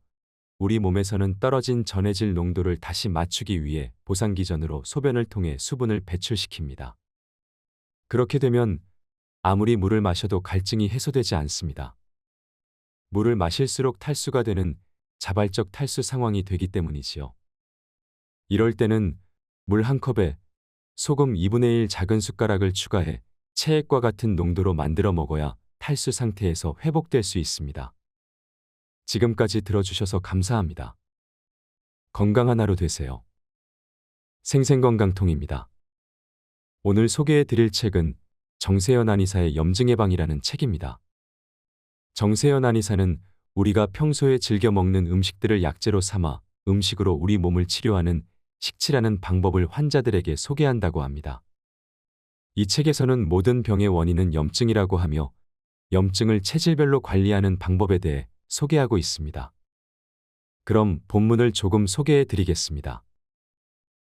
우리 몸에서는 떨어진 전해질 농도를 다시 맞추기 위해 보상기전으로 소변을 통해 수분을 배출시킵니다. 그렇게 되면 아무리 물을 마셔도 갈증이 해소되지 않습니다. 물을 마실수록 탈수가 되는 자발적 탈수 상황이 되기 때문이지요. 이럴 때는 물 한 컵에 소금 2분의 1 작은 숟가락을 추가해 체액과 같은 농도로 만들어 먹어야 탈수 상태에서 회복될 수 있습니다. 지금까지 들어주셔서 감사합니다. 건강한 하루 되세요. 생생건강통입니다. 오늘 소개해 드릴 책은 정세현 한의사의 염증예방이라는 책입니다. 정세현 한의사는 우리가 평소에 즐겨 먹는 음식들을 약재로 삼아 음식으로 우리 몸을 치료하는 식치라는 방법을 환자들에게 소개한다고 합니다. 이 책에서는 모든 병의 원인은 염증이라고 하며 염증을 체질별로 관리하는 방법에 대해 소개하고 있습니다. 그럼 본문을 조금 소개해 드리겠습니다.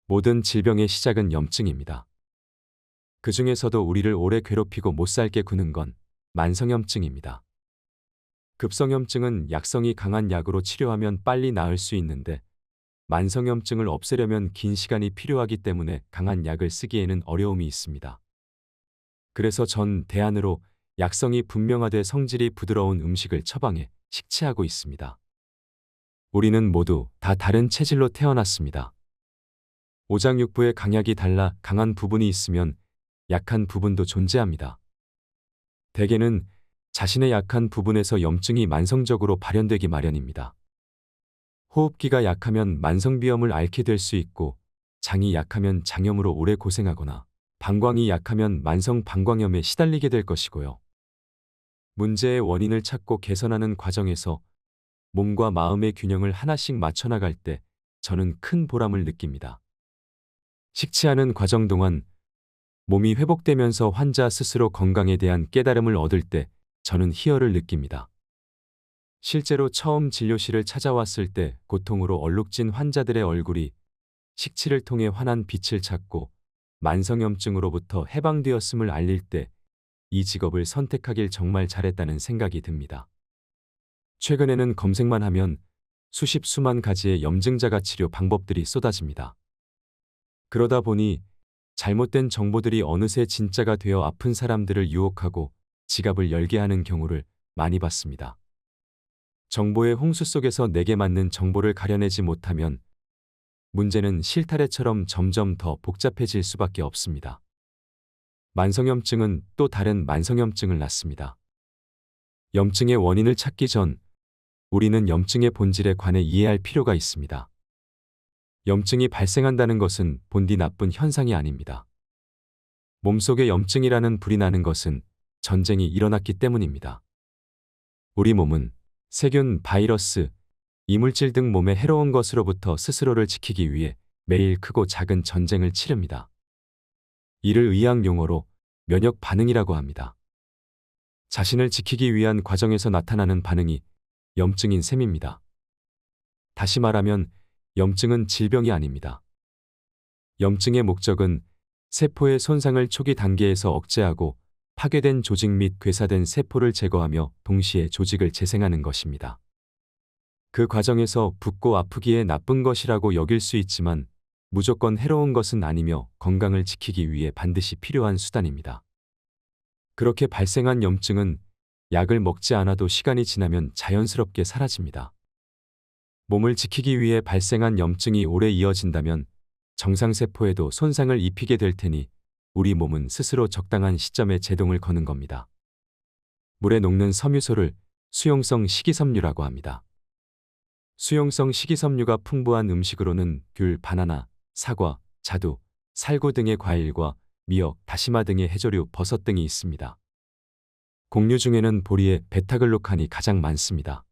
모든 질병의 시작은 염증입니다. 그 중에서도 우리를 오래 괴롭히고 못 살게 구는 건 만성염증입니다. 급성염증은 약성이 강한 약으로 치료하면 빨리 나을 수 있는데 만성염증을 없애려면 긴 시간이 필요하기 때문에 강한 약을 쓰기에는 어려움이 있습니다. 그래서 전 대안으로 약성이 분명하되 성질이 부드러운 음식을 처방해 식치하고 있습니다. 우리는 모두 다 다른 체질로 태어났습니다. 오장육부의 강약이 달라 강한 부분이 있으면 약한 부분도 존재합니다. 대개는 자신의 약한 부분에서 염증이 만성적으로 발현되기 마련입니다. 호흡기가 약하면 만성비염을 앓게 될 수 있고, 장이 약하면 장염으로 오래 고생하거나, 방광이 약하면 만성 방광염에 시달리게 될 것이고요. 문제의 원인을 찾고 개선하는 과정에서 몸과 마음의 균형을 하나씩 맞춰나갈 때 저는 큰 보람을 느낍니다. 식치하는 과정 동안 몸이 회복되면서 환자 스스로 건강에 대한 깨달음을 얻을 때 저는 희열을 느낍니다. 실제로 처음 진료실을 찾아왔을 때 고통으로 얼룩진 환자들의 얼굴이 식치를 통해 환한 빛을 찾고 만성염증으로부터 해방되었음을 알릴 때 이 직업을 선택하길 정말 잘했다는 생각이 듭니다. 최근에는 검색만 하면 수십 수만 가지의 염증자가 치료 방법들이 쏟아집니다. 그러다 보니 잘못된 정보들이 어느새 진짜가 되어 아픈 사람들을 유혹하고 지갑을 열게 하는 경우를 많이 봤습니다. 정보의 홍수 속에서 내게 맞는 정보를 가려내지 못하면 문제는 실타래처럼 점점 더 복잡해질 수밖에 없습니다. 만성염증은 또 다른 만성염증을 낳습니다. 염증의 원인을 찾기 전 우리는 염증의 본질에 관해 이해할 필요가 있습니다. 염증이 발생한다는 것은 본디 나쁜 현상이 아닙니다. 몸속에 염증이라는 불이 나는 것은 전쟁이 일어났기 때문입니다. 우리 몸은 세균, 바이러스, 이물질 등 몸에 해로운 것으로부터 스스로를 지키기 위해 매일 크고 작은 전쟁을 치릅니다. 이를 의학 용어로 면역 반응이라고 합니다. 자신을 지키기 위한 과정에서 나타나는 반응이 염증인 셈입니다. 다시 말하면 염증은 질병이 아닙니다. 염증의 목적은 세포의 손상을 초기 단계에서 억제하고 파괴된 조직 및 괴사된 세포를 제거하며 동시에 조직을 재생하는 것입니다. 그 과정에서 붓고 아프기에 나쁜 것이라고 여길 수 있지만 무조건 해로운 것은 아니며 건강을 지키기 위해 반드시 필요한 수단입니다. 그렇게 발생한 염증은 약을 먹지 않아도 시간이 지나면 자연스럽게 사라집니다. 몸을 지키기 위해 발생한 염증이 오래 이어진다면 정상세포에도 손상을 입히게 될 테니 우리 몸은 스스로 적당한 시점에 제동을 거는 겁니다. 물에 녹는 섬유소를 수용성 식이섬유라고 합니다. 수용성 식이섬유가 풍부한 음식으로는 귤, 바나나, 사과, 자두, 살구 등의 과일과 미역, 다시마 등의 해조류, 버섯 등이 있습니다. 곡류 중에는 보리에 베타글루칸이 가장 많습니다.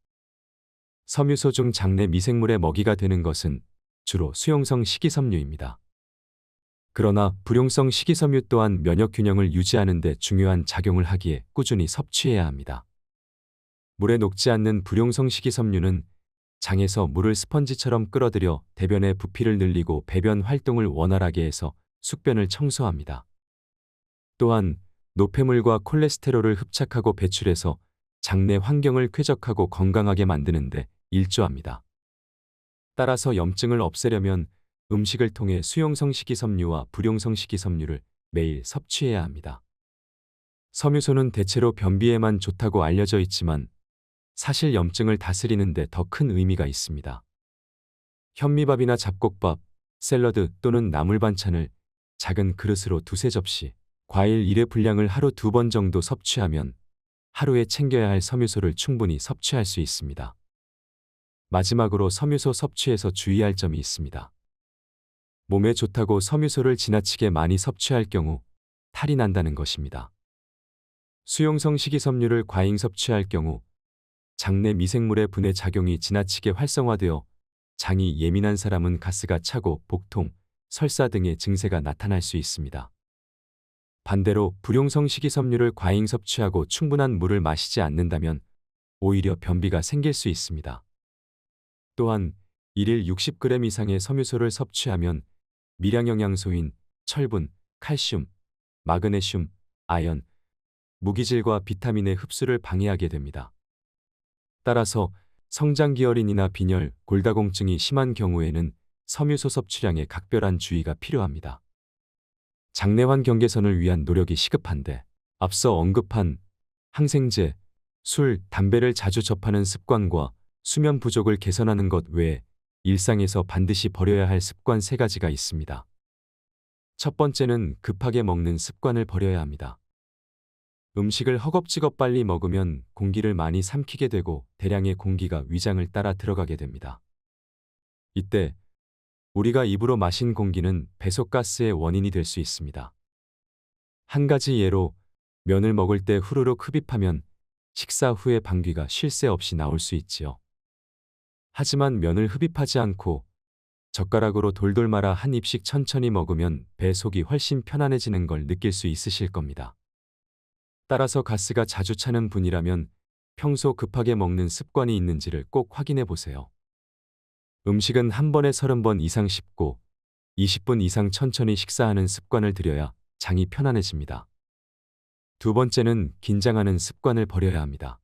섬유소 중 장내 미생물의 먹이가 되는 것은 주로 수용성 식이섬유입니다. 그러나 불용성 식이섬유 또한 면역 균형을 유지하는 데 중요한 작용을 하기에 꾸준히 섭취해야 합니다. 물에 녹지 않는 불용성 식이섬유는 장에서 물을 스펀지처럼 끌어들여 대변의 부피를 늘리고 배변 활동을 원활하게 해서 숙변을 청소합니다. 또한 노폐물과 콜레스테롤을 흡착하고 배출해서 장내 환경을 쾌적하고 건강하게 만드는데 일조합니다. 따라서 염증을 없애려면 음식을 통해 수용성 식이섬유와 불용성 식이섬유를 매일 섭취해야 합니다. 섬유소는 대체로 변비에만 좋다고 알려져 있지만 사실 염증을 다스리는 데 더 큰 의미가 있습니다. 현미밥이나 잡곡밥, 샐러드 또는 나물 반찬을 작은 그릇으로 두세 접시, 과일 1회 분량을 하루 2번 정도 섭취하면 하루에 챙겨야 할 섬유소를 충분히 섭취할 수 있습니다. 마지막으로 섬유소 섭취에서 주의할 점이 있습니다. 몸에 좋다고 섬유소를 지나치게 많이 섭취할 경우 탈이 난다는 것입니다. 수용성 식이섬유를 과잉 섭취할 경우 장내 미생물의 분해 작용이 지나치게 활성화되어 장이 예민한 사람은 가스가 차고 복통, 설사 등의 증세가 나타날 수 있습니다. 반대로 불용성 식이섬유를 과잉 섭취하고 충분한 물을 마시지 않는다면 오히려 변비가 생길 수 있습니다. 또한 1일 60g 이상의 섬유소를 섭취하면 미량 영양소인 철분, 칼슘, 마그네슘, 아연, 무기질과 비타민의 흡수를 방해하게 됩니다. 따라서 성장기어린이나 빈혈, 골다공증이 심한 경우에는 섬유소 섭취량에 각별한 주의가 필요합니다. 장내환 경계선을 위한 노력이 시급한데 앞서 언급한 항생제, 술, 담배를 자주 접하는 습관과 수면 부족을 개선하는 것 외에 일상에서 반드시 버려야 할 습관 3가지가 있습니다. 첫 번째는 급하게 먹는 습관을 버려야 합니다. 음식을 허겁지겁 빨리 먹으면 공기를 많이 삼키게 되고 대량의 공기가 위장을 따라 들어가게 됩니다. 이때 우리가 입으로 마신 공기는 배속가스의 원인이 될 수 있습니다. 한 가지 예로 면을 먹을 때 후루룩 흡입하면 식사 후에 방귀가 쉴 새 없이 나올 수 있지요. 하지만 면을 흡입하지 않고 젓가락으로 돌돌 말아 한 입씩 천천히 먹으면 배 속이 훨씬 편안해지는 걸 느낄 수 있으실 겁니다. 따라서 가스가 자주 차는 분이라면 평소 급하게 먹는 습관이 있는지를 꼭 확인해 보세요. 음식은 한 번에 30번 이상 씹고 20분 이상 천천히 식사하는 습관을 들여야 장이 편안해집니다. 두 번째는 긴장하는 습관을 버려야 합니다.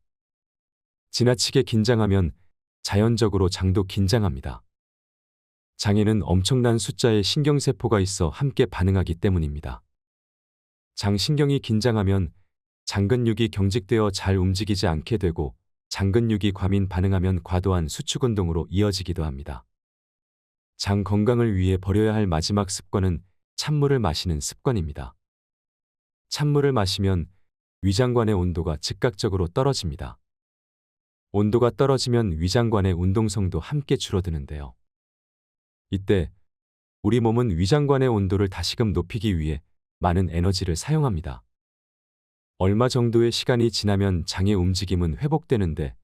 지나치게 긴장하면 자연적으로 장도 긴장합니다. 장에는 엄청난 숫자의 신경세포가 있어 함께 반응하기 때문입니다. 장신경이 긴장하면 장근육이 경직되어 잘 움직이지 않게 되고 장근육이 과민 반응하면 과도한 수축운동으로 이어지기도 합니다. 장 건강을 위해 버려야 할 마지막 습관은 찬물을 마시는 습관입니다. 찬물을 마시면 위장관의 온도가 즉각적으로 떨어집니다. 온도가 떨어지면 위장관의 운동성도 함께 줄어드는데요. 이때 우리 몸은 위장관의 온도를 다시금 높이기 위해 많은 에너지를 사용합니다. 얼마 정도의 시간이 지나면 장의 움직임은 회복되는데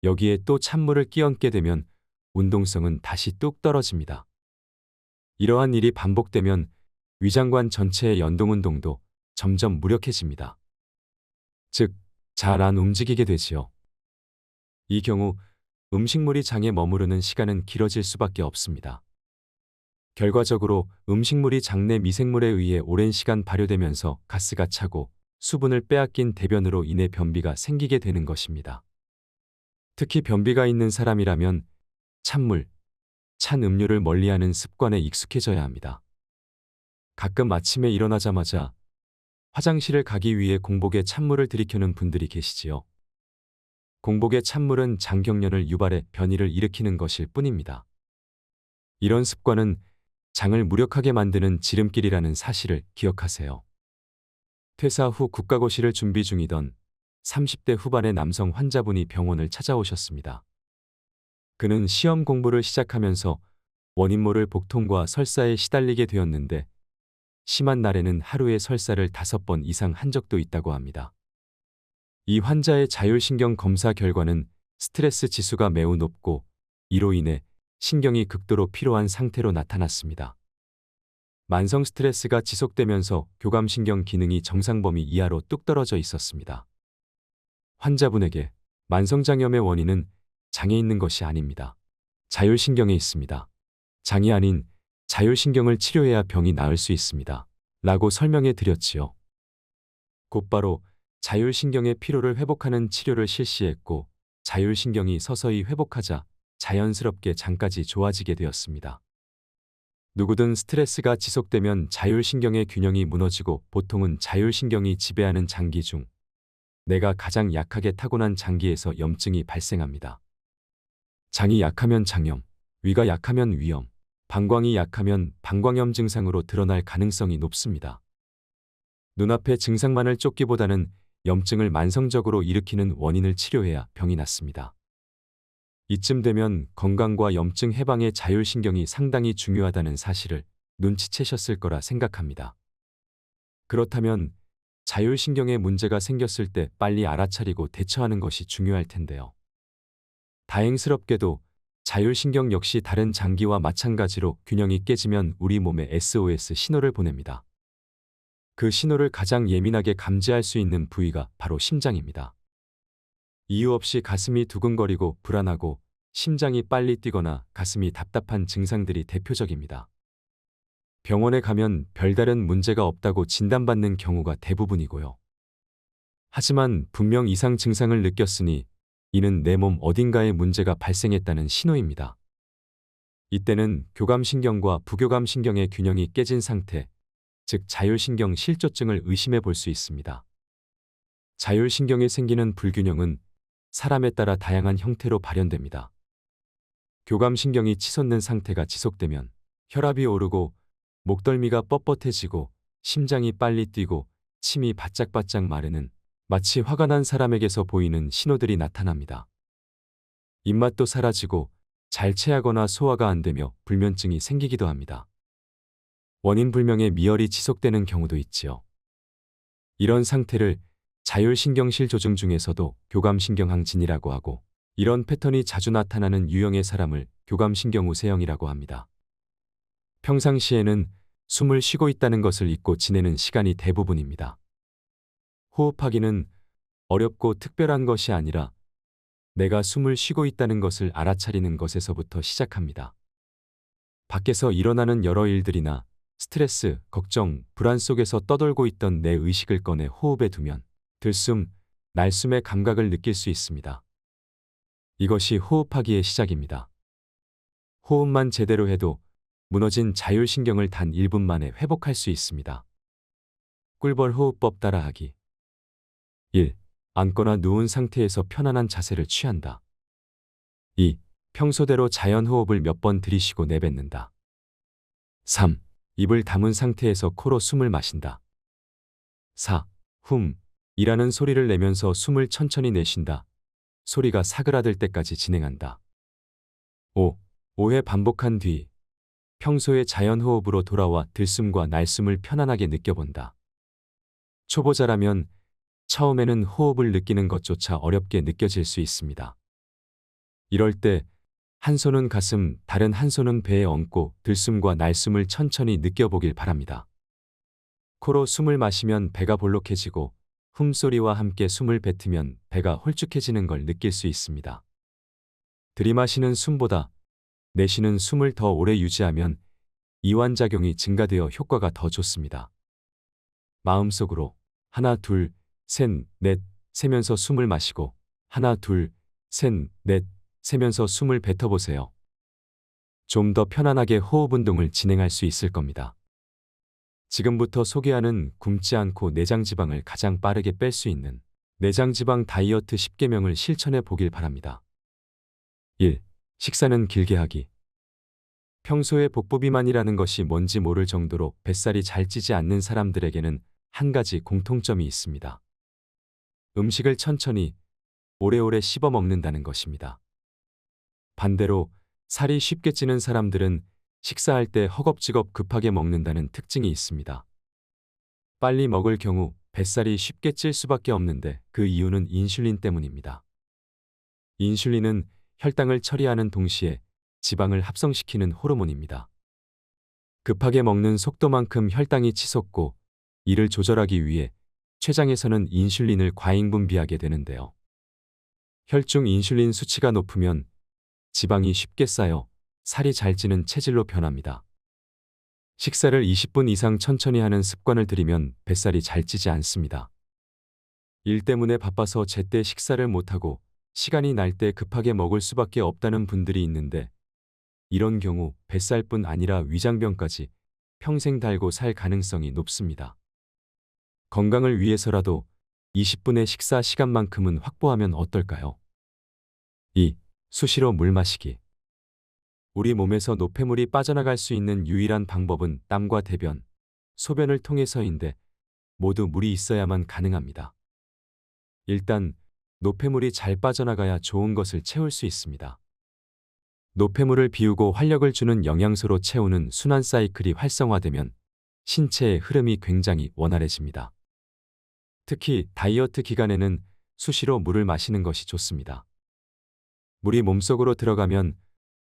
여기에 또 찬물을 끼얹게 되면 운동성은 다시 뚝 떨어집니다. 이러한 일이 반복되면 위장관 전체의 연동운동도 점점 무력해집니다. 즉, 잘 안 움직이게 되지요. 이 경우 음식물이 장에 머무르는 시간은 길어질 수밖에 없습니다. 결과적으로 음식물이 장내 미생물에 의해 오랜 시간 발효되면서 가스가 차고 수분을 빼앗긴 대변으로 인해 변비가 생기게 되는 것입니다. 특히 변비가 있는 사람이라면 찬물, 찬 음료를 멀리하는 습관에 익숙해져야 합니다. 가끔 아침에 일어나자마자 화장실을 가기 위해 공복에 찬물을 들이켜는 분들이 계시지요. 공복의 찬물은 장경련을 유발해 변이를 일으키는 것일 뿐입니다. 이런 습관은 장을 무력하게 만드는 지름길이라는 사실을 기억하세요. 퇴사 후 국가고시를 준비 중이던 30대 후반의 남성 환자분이 병원을 찾아오셨습니다. 그는 시험 공부를 시작하면서 원인 모를 복통과 설사에 시달리게 되었는데 심한 날에는 하루에 설사를 5번 이상 한 적도 있다고 합니다. 이 환자의 자율신경 검사 결과는 스트레스 지수가 매우 높고 이로 인해 신경이 극도로 피로한 상태로 나타났습니다. 만성 스트레스가 지속되면서 교감신경 기능이 정상 범위 이하로 뚝 떨어져 있었습니다. 환자분에게 만성장염의 원인은 장에 있는 것이 아닙니다. 자율신경에 있습니다. 장이 아닌 자율신경을 치료해야 병이 나을 수 있습니다. 라고 설명해 드렸지요. 곧바로 자율신경의 피로를 회복하는 치료를 실시했고 자율신경이 서서히 회복하자 자연스럽게 장까지 좋아지게 되었습니다. 누구든 스트레스가 지속되면 자율신경의 균형이 무너지고 보통은 자율신경이 지배하는 장기 중 뇌가 가장 약하게 타고난 장기에서 염증이 발생합니다. 장이 약하면 장염, 위가 약하면 위염, 방광이 약하면 방광염 증상으로 드러날 가능성이 높습니다. 눈앞의 증상만을 쫓기보다는 염증을 만성적으로 일으키는 원인을 치료해야 병이 낫습니다. 이쯤 되면 건강과 염증 해방의 자율신경이 상당히 중요하다는 사실을 눈치채셨을 거라 생각합니다. 그렇다면 자율신경에 문제가 생겼을 때 빨리 알아차리고 대처하는 것이 중요할 텐데요. 다행스럽게도 자율신경 역시 다른 장기와 마찬가지로 균형이 깨지면 우리 몸에 SOS 신호를 보냅니다. 그 신호를 가장 예민하게 감지할 수 있는 부위가 바로 심장입니다. 이유 없이 가슴이 두근거리고 불안하고 심장이 빨리 뛰거나 가슴이 답답한 증상들이 대표적입니다. 병원에 가면 별다른 문제가 없다고 진단받는 경우가 대부분이고요. 하지만 분명 이상 증상을 느꼈으니 이는 내 몸 어딘가에 문제가 발생했다는 신호입니다. 이때는 교감신경과 부교감신경의 균형이 깨진 상태, 즉 자율신경 실조증을 의심해 볼 수 있습니다. 자율신경에 생기는 불균형은 사람에 따라 다양한 형태로 발현됩니다. 교감신경이 치솟는 상태가 지속되면 혈압이 오르고 목덜미가 뻣뻣해지고 심장이 빨리 뛰고 침이 바짝바짝 마르는 마치 화가 난 사람에게서 보이는 신호들이 나타납니다. 입맛도 사라지고 잘 체하거나 소화가 안 되며 불면증이 생기기도 합니다. 원인 불명의 미열이 지속되는 경우도 있지요. 이런 상태를 자율신경실 조증 중에서도 교감신경항진이라고 하고, 이런 패턴이 자주 나타나는 유형의 사람을 교감신경우세형이라고 합니다. 평상시에는 숨을 쉬고 있다는 것을 잊고 지내는 시간이 대부분입니다. 호흡하기는 어렵고 특별한 것이 아니라 내가 숨을 쉬고 있다는 것을 알아차리는 것에서부터 시작합니다. 밖에서 일어나는 여러 일들이나 스트레스, 걱정, 불안 속에서 떠돌고 있던 내 의식을 꺼내 호흡에 두면 들숨, 날숨의 감각을 느낄 수 있습니다. 이것이 호흡하기의 시작입니다. 호흡만 제대로 해도 무너진 자율신경을 단 1분 만에 회복할 수 있습니다. 꿀벌 호흡법 따라하기. 1. 앉거나 누운 상태에서 편안한 자세를 취한다. 2. 평소대로 자연 호흡을 몇 번 들이쉬고 내뱉는다. 3. 입을 다문 상태에서 코로 숨을 마신다. 4. 이라는 소리를 내면서 숨을 천천히 내쉰다. 소리가 사그라들 때까지 진행한다. 5. 5회 반복한 뒤 평소의 자연 호흡으로 돌아와 들숨과 날숨을 편안하게 느껴본다. 초보자라면 처음에는 호흡을 느끼는 것조차 어렵게 느껴질 수 있습니다. 이럴 때 한 손은 가슴, 다른 한 손은 배에 얹고 들숨과 날숨을 천천히 느껴보길 바랍니다. 코로 숨을 마시면 배가 볼록해지고 흠소리와 함께 숨을 뱉으면 배가 홀쭉해지는 걸 느낄 수 있습니다. 들이마시는 숨보다 내쉬는 숨을 더 오래 유지하면 이완작용이 증가되어 효과가 더 좋습니다. 마음속으로 하나, 둘, 셋, 넷 세면서 숨을 마시고 하나, 둘, 셋, 넷 세면서 숨을 뱉어보세요. 좀 더 편안하게 호흡 운동을 진행할 수 있을 겁니다. 지금부터 소개하는 굶지 않고 내장지방을 가장 빠르게 뺄 수 있는 내장지방 다이어트 10계명을 실천해 보길 바랍니다. 1. 식사는 길게 하기. 평소에 복부비만이라는 것이 뭔지 모를 정도로 뱃살이 잘 찌지 않는 사람들에게는 한 가지 공통점이 있습니다. 음식을 천천히 오래오래 씹어 먹는다는 것입니다. 반대로 살이 쉽게 찌는 사람들은 식사할 때 허겁지겁 급하게 먹는다는 특징이 있습니다. 빨리 먹을 경우 뱃살이 쉽게 찔 수밖에 없는데 그 이유는 인슐린 때문입니다. 인슐린은 혈당을 처리하는 동시에 지방을 합성시키는 호르몬입니다. 급하게 먹는 속도만큼 혈당이 치솟고 이를 조절하기 위해 췌장에서는 인슐린을 과잉분비하게 되는데요. 혈중 인슐린 수치가 높으면 지방이 쉽게 쌓여 살이 잘 찌는 체질로 변합니다. 식사를 20분 이상 천천히 하는 습관을 들이면 뱃살이 잘 찌지 않습니다. 일 때문에 바빠서 제때 식사를 못하고 시간이 날 때 급하게 먹을 수밖에 없다는 분들이 있는데 이런 경우 뱃살뿐 아니라 위장병까지 평생 달고 살 가능성이 높습니다. 건강을 위해서라도 20분의 식사 시간만큼은 확보하면 어떨까요? 2. 수시로 물 마시기. 우리 몸에서 노폐물이 빠져나갈 수 있는 유일한 방법은 땀과 대변, 소변을 통해서인데 모두 물이 있어야만 가능합니다. 일단 노폐물이 잘 빠져나가야 좋은 것을 채울 수 있습니다. 노폐물을 비우고 활력을 주는 영양소로 채우는 순환 사이클이 활성화되면 신체의 흐름이 굉장히 원활해집니다. 특히 다이어트 기간에는 수시로 물을 마시는 것이 좋습니다. 물이 몸속으로 들어가면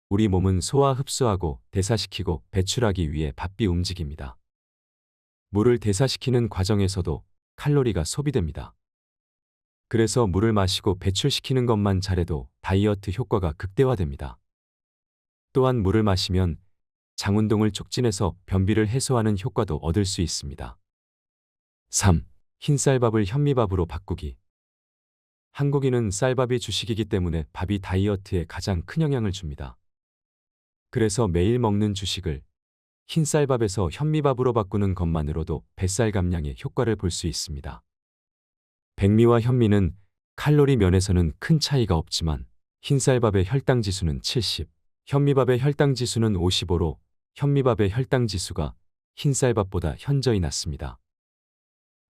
우리 몸은 소화 흡수하고 대사시키고 배출하기 위해 바삐 움직입니다. 물을 대사시키는 과정에서도 칼로리가 소비됩니다. 그래서 물을 마시고 배출시키는 것만 잘해도 다이어트 효과가 극대화됩니다. 또한 물을 마시면 장 운동을 촉진해서 변비를 해소하는 효과도 얻을 수 있습니다. 3. 흰쌀밥을 현미밥으로 바꾸기. 한국인은 쌀밥이 주식이기 때문에 밥이 다이어트에 가장 큰 영향을 줍니다. 그래서 매일 먹는 주식을 흰쌀밥에서 현미밥으로 바꾸는 것만으로도 뱃살 감량에 효과를 볼 수 있습니다. 백미와 현미는 칼로리 면에서는 큰 차이가 없지만 흰쌀밥의 혈당 지수는 70, 현미밥의 혈당 지수는 55로 현미밥의 혈당 지수가 흰쌀밥보다 현저히 낮습니다.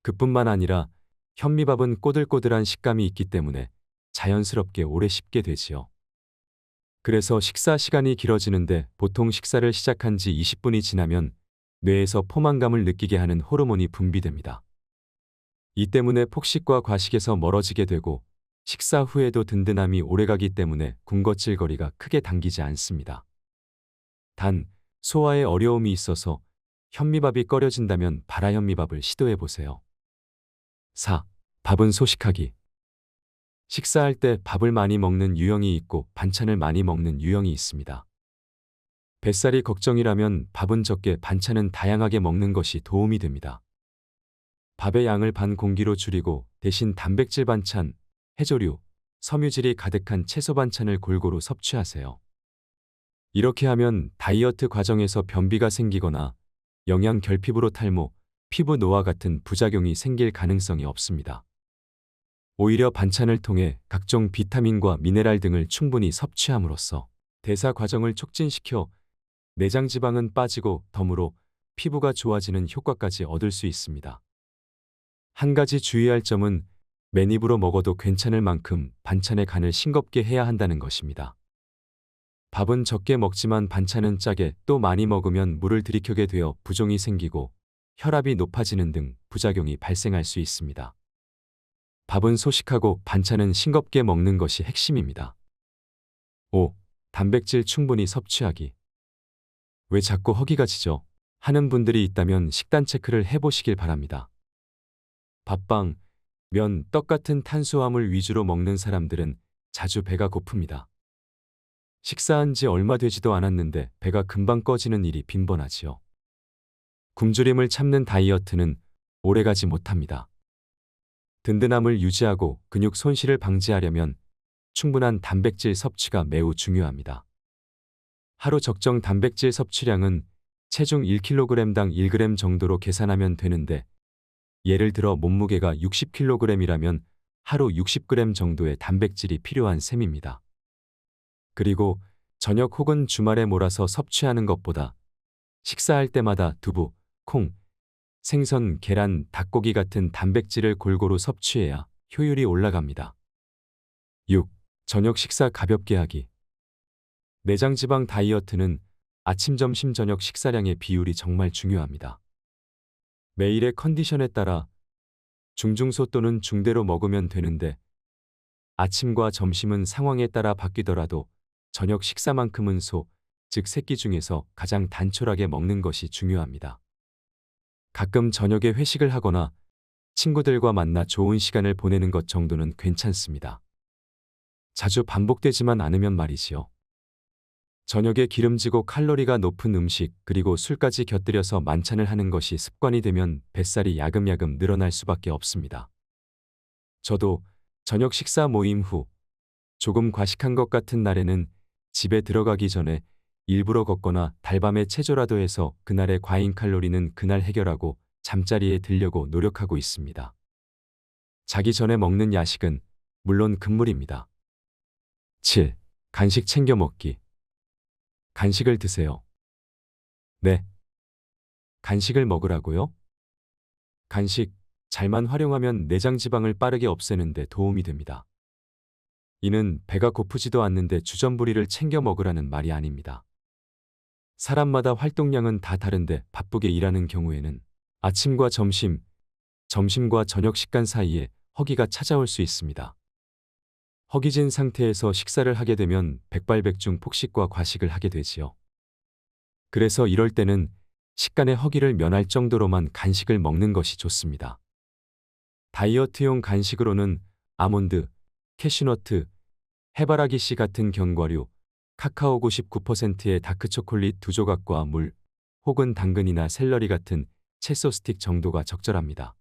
그뿐만 아니라 현미밥은 꼬들꼬들한 식감이 있기 때문에 자연스럽게 오래 씹게 되지요. 그래서 식사 시간이 길어지는데 보통 식사를 시작한 지 20분이 지나면 뇌에서 포만감을 느끼게 하는 호르몬이 분비됩니다. 이 때문에 폭식과 과식에서 멀어지게 되고 식사 후에도 든든함이 오래가기 때문에 군것질거리가 크게 당기지 않습니다. 단, 소화에 어려움이 있어서 현미밥이 꺼려진다면 발화현미밥을 시도해 보세요. 4. 밥은 소식하기. 식사할 때 밥을 많이 먹는 유형이 있고 반찬을 많이 먹는 유형이 있습니다. 뱃살이 걱정이라면 밥은 적게 반찬은 다양하게 먹는 것이 도움이 됩니다. 밥의 양을 반 공기로 줄이고 대신 단백질 반찬, 해조류, 섬유질이 가득한 채소 반찬을 골고루 섭취하세요. 이렇게 하면 다이어트 과정에서 변비가 생기거나 영양 결핍으로 탈모, 피부 노화 같은 부작용이 생길 가능성이 없습니다. 오히려 반찬을 통해 각종 비타민과 미네랄 등을 충분히 섭취함으로써 대사 과정을 촉진시켜 내장 지방은 빠지고 덤으로 피부가 좋아지는 효과까지 얻을 수 있습니다. 한 가지 주의할 점은 맨입으로 먹어도 괜찮을 만큼 반찬의 간을 싱겁게 해야 한다는 것입니다. 밥은 적게 먹지만 반찬은 짜게 또 많이 먹으면 물을 들이켜게 되어 부종이 생기고 혈압이 높아지는 등 부작용이 발생할 수 있습니다. 밥은 소식하고 반찬은 싱겁게 먹는 것이 핵심입니다. 5. 단백질 충분히 섭취하기. 왜 자꾸 허기가 지죠? 하는 분들이 있다면 식단 체크를 해보시길 바랍니다. 밥빵, 면, 떡 같은 탄수화물 위주로 먹는 사람들은 자주 배가 고픕니다. 식사한 지 얼마 되지도 않았는데 배가 금방 꺼지는 일이 빈번하지요. 굶주림을 참는 다이어트는 오래가지 못합니다. 든든함을 유지하고 근육 손실을 방지하려면 충분한 단백질 섭취가 매우 중요합니다. 하루 적정 단백질 섭취량은 체중 1kg당 1g 정도로 계산하면 되는데 예를 들어 몸무게가 60kg이라면 하루 60g 정도의 단백질이 필요한 셈입니다. 그리고 저녁 혹은 주말에 몰아서 섭취하는 것보다 식사할 때마다 두부, 콩, 생선, 계란, 닭고기 같은 단백질을 골고루 섭취해야 효율이 올라갑니다. 6. 저녁 식사 가볍게 하기. 내장지방 다이어트는 아침, 점심, 저녁 식사량의 비율이 정말 중요합니다. 매일의 컨디션에 따라 중중소 또는 중대로 먹으면 되는데 아침과 점심은 상황에 따라 바뀌더라도 저녁 식사만큼은 소, 즉 새끼 중에서 가장 단촐하게 먹는 것이 중요합니다. 가끔 저녁에 회식을 하거나 친구들과 만나 좋은 시간을 보내는 것 정도는 괜찮습니다. 자주 반복되지만 않으면 말이지요. 저녁에 기름지고 칼로리가 높은 음식 그리고 술까지 곁들여서 만찬을 하는 것이 습관이 되면 뱃살이 야금야금 늘어날 수밖에 없습니다. 저도 저녁 식사 모임 후 조금 과식한 것 같은 날에는 집에 들어가기 전에 일부러 걷거나 달밤에 체조라도 해서 그날의 과잉 칼로리는 그날 해결하고 잠자리에 들려고 노력하고 있습니다. 자기 전에 먹는 야식은 물론 금물입니다. 7. 간식 챙겨 먹기. 간식을 드세요. 네. 간식을 먹으라고요? 간식, 잘만 활용하면 내장 지방을 빠르게 없애는 데 도움이 됩니다. 이는 배가 고프지도 않는데 주전부리를 챙겨 먹으라는 말이 아닙니다. 사람마다 활동량은 다 다른데 바쁘게 일하는 경우에는 아침과 점심, 점심과 저녁 식간 사이에 허기가 찾아올 수 있습니다. 허기진 상태에서 식사를 하게 되면 백발백중 폭식과 과식을 하게 되지요. 그래서 이럴 때는 식간의 허기를 면할 정도로만 간식을 먹는 것이 좋습니다. 다이어트용 간식으로는 아몬드, 캐슈너트, 해바라기 씨 같은 견과류, 카카오 99%의 다크초콜릿 2조각과 물, 혹은 당근이나 샐러리 같은 채소 스틱 정도가 적절합니다.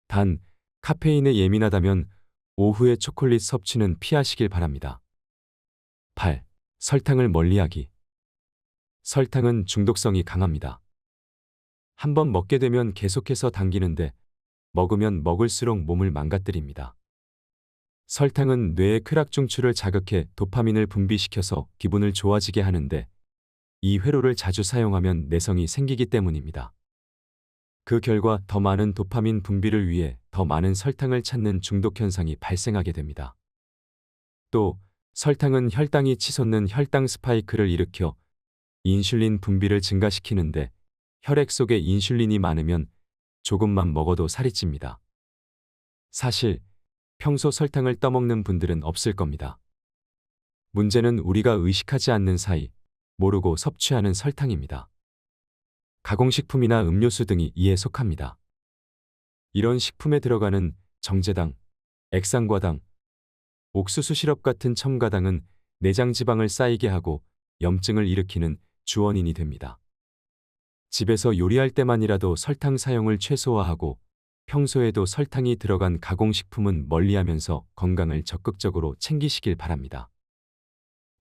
단, 카페인에 예민하다면 오후에 초콜릿 섭취는 피하시길 바랍니다. 8. 설탕을 멀리하기. 설탕은 중독성이 강합니다. 한번 먹게 되면 계속해서 당기는데 먹으면 먹을수록 몸을 망가뜨립니다. 설탕은 뇌의 쾌락중추를 자극해 도파민을 분비시켜서 기분을 좋아지게 하는데 이 회로를 자주 사용하면 내성이 생기기 때문입니다. 그 결과 더 많은 도파민 분비를 위해 더 많은 설탕을 찾는 중독 현상이 발생하게 됩니다. 또 설탕은 혈당이 치솟는 혈당 스파이크를 일으켜 인슐린 분비를 증가시키는데 혈액 속에 인슐린이 많으면 조금만 먹어도 살이 찝니다. 사실 평소 설탕을 떠먹는 분들은 없을 겁니다. 문제는 우리가 의식하지 않는 사이 모르고 섭취하는 설탕입니다. 가공식품이나 음료수 등이 이에 속합니다. 이런 식품에 들어가는 정제당, 액상과당, 옥수수 시럽 같은 첨가당은 내장 지방을 쌓이게 하고 염증을 일으키는 주원인이 됩니다. 집에서 요리할 때만이라도 설탕 사용을 최소화하고 평소에도 설탕이 들어간 가공식품은 멀리하면서 건강을 적극적으로 챙기시길 바랍니다.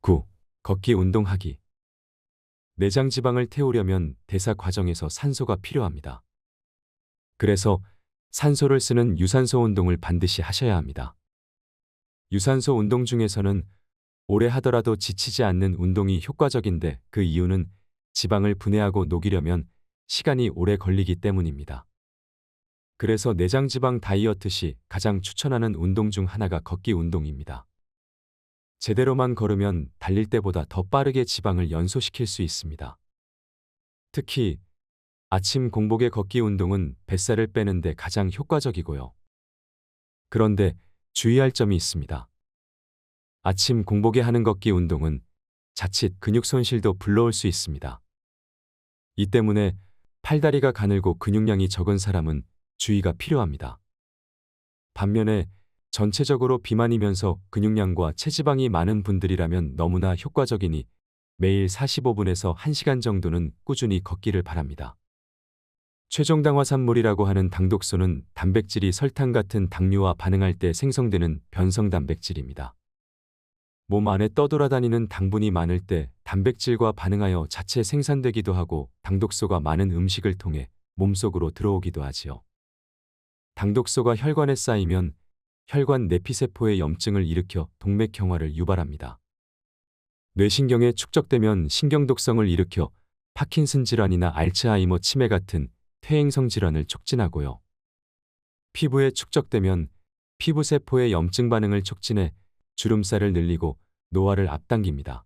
9. 걷기 운동하기. 내장 지방을 태우려면 대사 과정에서 산소가 필요합니다. 그래서 산소를 쓰는 유산소 운동을 반드시 하셔야 합니다. 유산소 운동 중에서는 오래 하더라도 지치지 않는 운동이 효과적인데 그 이유는 지방을 분해하고 녹이려면 시간이 오래 걸리기 때문입니다. 그래서 내장 지방 다이어트 시 가장 추천하는 운동 중 하나가 걷기 운동입니다. 제대로만 걸으면 달릴 때보다 더 빠르게 지방을 연소시킬 수 있습니다. 특히 아침 공복의 걷기 운동은 뱃살을 빼는데 가장 효과적이고요. 그런데 주의할 점이 있습니다. 아침 공복에 하는 걷기 운동은 자칫 근육 손실도 불러올 수 있습니다. 이 때문에 팔다리가 가늘고 근육량이 적은 사람은 주의가 필요합니다. 반면에 전체적으로 비만이면서 근육량과 체지방이 많은 분들이라면 너무나 효과적이니 매일 45분에서 1시간 정도는 꾸준히 걷기를 바랍니다. 최종당화산물이라고 하는 당독소는 단백질이 설탕 같은 당류와 반응할 때 생성되는 변성 단백질입니다. 몸 안에 떠돌아다니는 당분이 많을 때 단백질과 반응하여 자체 생산되기도 하고 당독소가 많은 음식을 통해 몸속으로 들어오기도 하지요. 당독소가 혈관에 쌓이면 혈관 내피세포의 염증을 일으켜 동맥경화를 유발합니다. 뇌신경에 축적되면 신경독성을 일으켜 파킨슨 질환이나 알츠하이머 치매 같은 퇴행성 질환을 촉진하고요. 피부에 축적되면 피부세포의 염증 반응을 촉진해 주름살을 늘리고 노화를 앞당깁니다.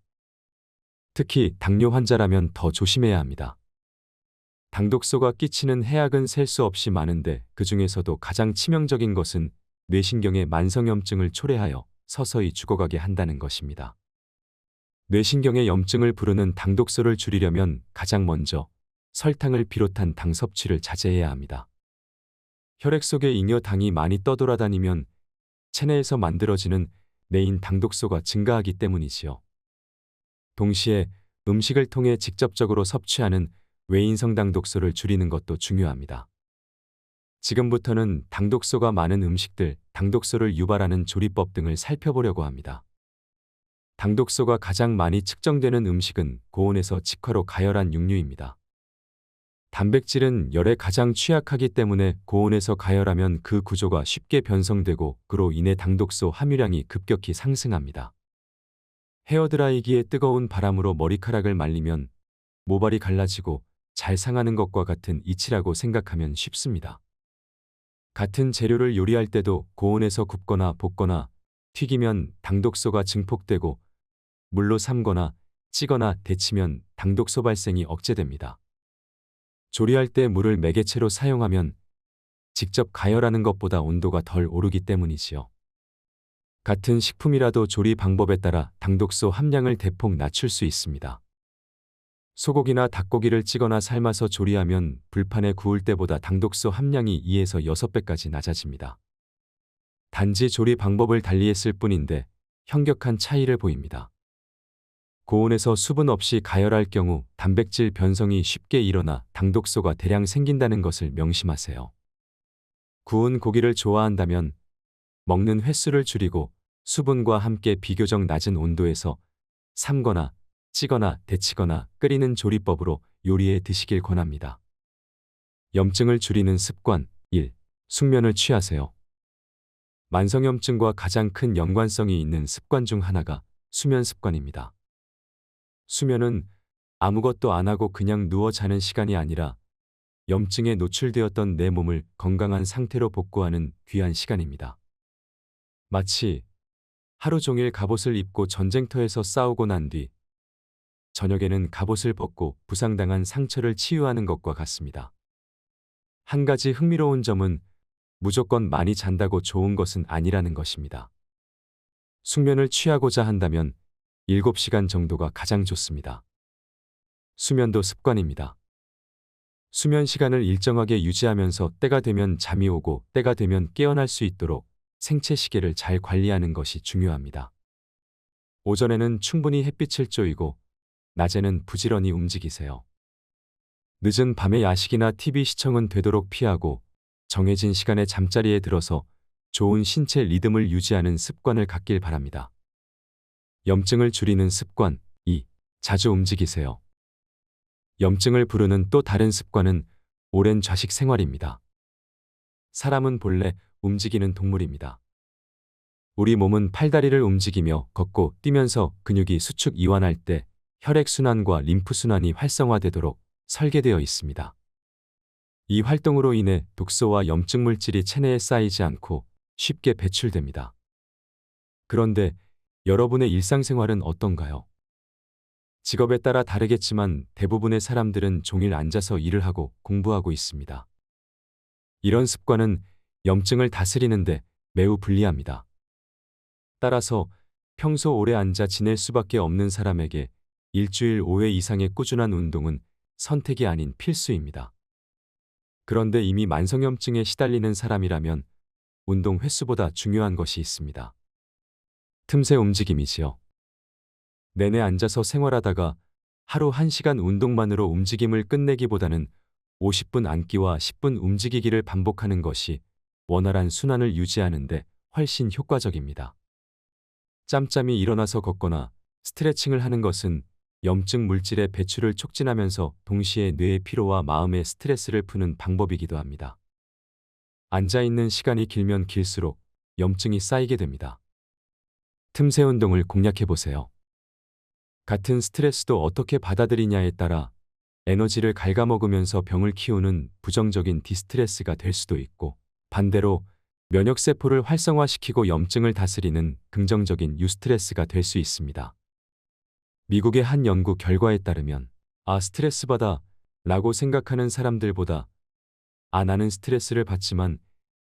특히 당뇨 환자라면 더 조심해야 합니다. 당독소가 끼치는 해악은 셀 수 없이 많은데 그 중에서도 가장 치명적인 것은 뇌신경의 만성염증을 초래하여 서서히 죽어가게 한다는 것입니다. 뇌신경의 염증을 부르는 당독소를 줄이려면 가장 먼저 설탕을 비롯한 당 섭취를 자제해야 합니다. 혈액 속에 잉여 당이 많이 떠돌아다니면 체내에서 만들어지는 내인 당독소가 증가하기 때문이지요. 동시에 음식을 통해 직접적으로 섭취하는 외인성 당독소를 줄이는 것도 중요합니다. 지금부터는 당독소가 많은 음식들, 당독소를 유발하는 조리법 등을 살펴보려고 합니다. 당독소가 가장 많이 측정되는 음식은 고온에서 직화로 가열한 육류입니다. 단백질은 열에 가장 취약하기 때문에 고온에서 가열하면 그 구조가 쉽게 변성되고 그로 인해 당독소 함유량이 급격히 상승합니다. 헤어드라이기에 뜨거운 바람으로 머리카락을 말리면 모발이 갈라지고 잘 상하는 것과 같은 이치라고 생각하면 쉽습니다. 같은 재료를 요리할 때도 고온에서 굽거나 볶거나 튀기면 당독소가 증폭되고 물로 삶거나 찌거나 데치면 당독소 발생이 억제됩니다. 조리할 때 물을 매개체로 사용하면 직접 가열하는 것보다 온도가 덜 오르기 때문이지요. 같은 식품이라도 조리 방법에 따라 당독소 함량을 대폭 낮출 수 있습니다. 소고기나 닭고기를 찌거나 삶아서 조리하면 불판에 구울 때보다 당독소 함량이 2에서 6배까지 낮아집니다. 단지 조리 방법을 달리했을 뿐인데 현격한 차이를 보입니다. 고온에서 수분 없이 가열할 경우 단백질 변성이 쉽게 일어나 당독소가 대량 생긴다는 것을 명심하세요. 구운 고기를 좋아한다면 먹는 횟수를 줄이고 수분과 함께 비교적 낮은 온도에서 삶거나 찌거나 데치거나 끓이는 조리법으로 요리해 드시길 권합니다. 염증을 줄이는 습관 1. 숙면을 취하세요. 만성염증과 가장 큰 연관성이 있는 습관 중 하나가 수면 습관입니다. 수면은 아무것도 안 하고 그냥 누워 자는 시간이 아니라 염증에 노출되었던 내 몸을 건강한 상태로 복구하는 귀한 시간입니다. 마치 하루 종일 갑옷을 입고 전쟁터에서 싸우고 난 뒤 저녁에는 갑옷을 벗고 부상당한 상처를 치유하는 것과 같습니다. 한 가지 흥미로운 점은 무조건 많이 잔다고 좋은 것은 아니라는 것입니다. 숙면을 취하고자 한다면 7시간 정도가 가장 좋습니다. 수면도 습관입니다. 수면 시간을 일정하게 유지하면서 때가 되면 잠이 오고 때가 되면 깨어날 수 있도록 생체 시계를 잘 관리하는 것이 중요합니다. 오전에는 충분히 햇빛을 쬐이고 낮에는 부지런히 움직이세요. 늦은 밤에 야식이나 TV 시청은 되도록 피하고 정해진 시간에 잠자리에 들어서 좋은 신체 리듬을 유지하는 습관을 갖길 바랍니다. 염증을 줄이는 습관 2. 자주 움직이세요. 염증을 부르는 또 다른 습관은 오랜 좌식 생활입니다. 사람은 본래 움직이는 동물입니다. 우리 몸은 팔다리를 움직이며 걷고 뛰면서 근육이 수축 이완할 때 혈액순환과 림프순환이 활성화되도록 설계되어 있습니다. 이 활동으로 인해 독소와 염증 물질이 체내에 쌓이지 않고 쉽게 배출됩니다. 그런데 여러분의 일상생활은 어떤가요? 직업에 따라 다르겠지만 대부분의 사람들은 종일 앉아서 일을 하고 공부하고 있습니다. 이런 습관은 염증을 다스리는데 매우 불리합니다. 따라서 평소 오래 앉아 지낼 수밖에 없는 사람에게 일주일 5회 이상의 꾸준한 운동은 선택이 아닌 필수입니다. 그런데 이미 만성염증에 시달리는 사람이라면 운동 횟수보다 중요한 것이 있습니다. 틈새 움직임이지요. 내내 앉아서 생활하다가 하루 1시간 운동만으로 움직임을 끝내기보다는 50분 앉기와 10분 움직이기를 반복하는 것이 원활한 순환을 유지하는 데 훨씬 효과적입니다. 짬짬이 일어나서 걷거나 스트레칭을 하는 것은 염증 물질의 배출을 촉진하면서 동시에 뇌의 피로와 마음의 스트레스를 푸는 방법이기도 합니다. 앉아있는 시간이 길면 길수록 염증이 쌓이게 됩니다. 틈새 운동을 공략해보세요. 같은 스트레스도 어떻게 받아들이냐에 따라 에너지를 갉아먹으면서 병을 키우는 부정적인 디스트레스가 될 수도 있고 반대로 면역세포를 활성화시키고 염증을 다스리는 긍정적인 유스트레스가 될 수 있습니다. 미국의 한 연구 결과에 따르면 스트레스 받아 라고 생각하는 사람들보다 나는 스트레스를 받지만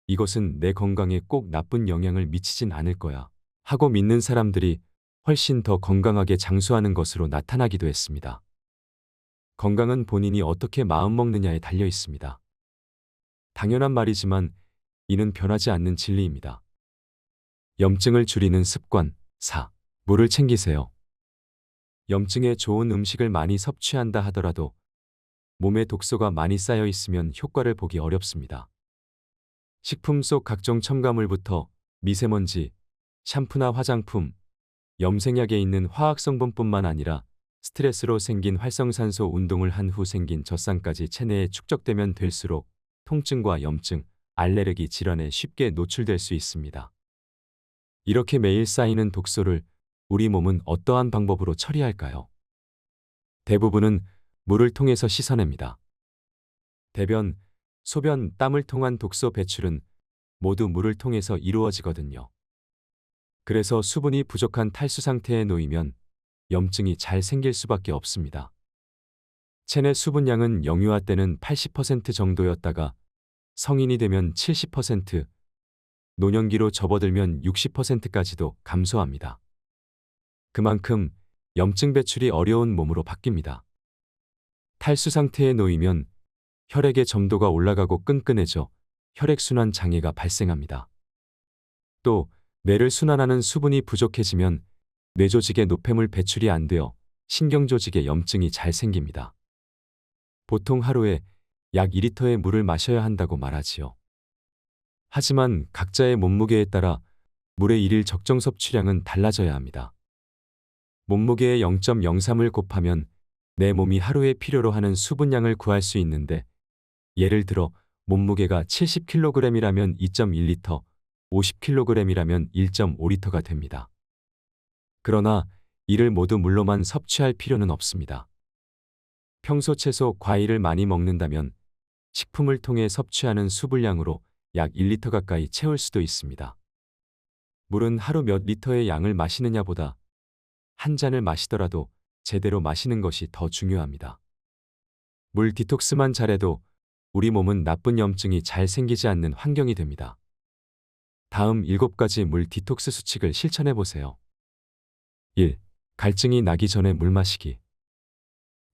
이것은 내 건강에 꼭 나쁜 영향을 미치진 않을 거야 하고 믿는 사람들이 훨씬 더 건강하게 장수하는 것으로 나타나기도 했습니다. 건강은 본인이 어떻게 마음먹느냐에 달려 있습니다. 당연한 말이지만 이는 변하지 않는 진리입니다. 염증을 줄이는 습관 4. 물을 챙기세요. 염증에 좋은 음식을 많이 섭취한다 하더라도 몸에 독소가 많이 쌓여 있으면 효과를 보기 어렵습니다. 식품 속 각종 첨가물부터 미세먼지, 샴푸나 화장품, 염색약에 있는 화학성분뿐만 아니라 스트레스로 생긴 활성산소 운동을 한 후 생긴 젖산까지 체내에 축적되면 될수록 통증과 염증, 알레르기 질환에 쉽게 노출될 수 있습니다. 이렇게 매일 쌓이는 독소를 우리 몸은 어떠한 방법으로 처리할까요? 대부분은 물을 통해서 씻어냅니다. 대변, 소변, 땀을 통한 독소 배출은 모두 물을 통해서 이루어지거든요. 그래서 수분이 부족한 탈수 상태에 놓이면 염증이 잘 생길 수밖에 없습니다. 체내 수분량은 영유아 때는 80% 정도였다가 성인이 되면 70%, 노년기로 접어들면 60%까지도 감소합니다. 그만큼 염증 배출이 어려운 몸으로 바뀝니다. 탈수 상태에 놓이면 혈액의 점도가 올라가고 끈끈해져 혈액순환 장애가 발생합니다. 또 뇌를 순환하는 수분이 부족해지면 뇌조직의 노폐물 배출이 안 되어 신경조직에 염증이 잘 생깁니다. 보통 하루에 약 2리터의 물을 마셔야 한다고 말하지요. 하지만 각자의 몸무게에 따라 물의 일일 적정 섭취량은 달라져야 합니다. 몸무게의 0.03을 곱하면 내 몸이 하루에 필요로 하는 수분량을 구할 수 있는데, 예를 들어 몸무게가 70kg이라면 2.1리터, 50kg이라면 1.5리터가 됩니다. 그러나 이를 모두 물로만 섭취할 필요는 없습니다. 평소 채소, 과일을 많이 먹는다면 식품을 통해 섭취하는 수분량으로 약 1리터 가까이 채울 수도 있습니다. 물은 하루 몇 리터의 양을 마시느냐보다 한 잔을 마시더라도 제대로 마시는 것이 더 중요합니다. 물 디톡스만 잘해도 우리 몸은 나쁜 염증이 잘 생기지 않는 환경이 됩니다. 다음 7가지 물 디톡스 수칙을 실천해 보세요. 1. 갈증이 나기 전에 물 마시기.